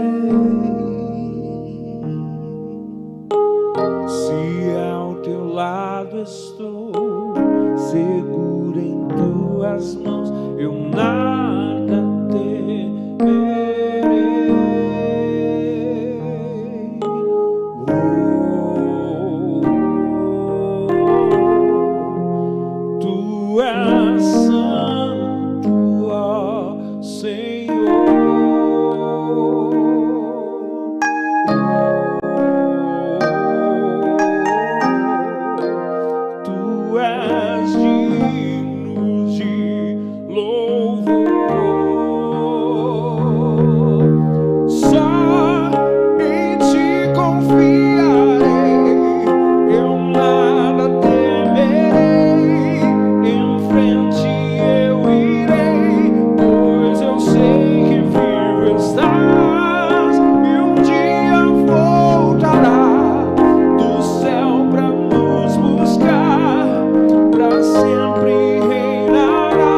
Se ao teu lado estou, seguro em tuas mãos, eu nada temerei. Tu és santo, ó Senhor. Tu és digno de louvor. Só em ti confiarei, eu nada temerei. Em frente eu irei, pois eu sei que vivo estás e um dia voltará do céu pra nos buscar, pra sempre reinará.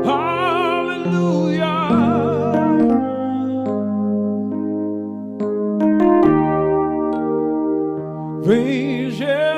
Aleluia, aleluia. Vem, Jesus.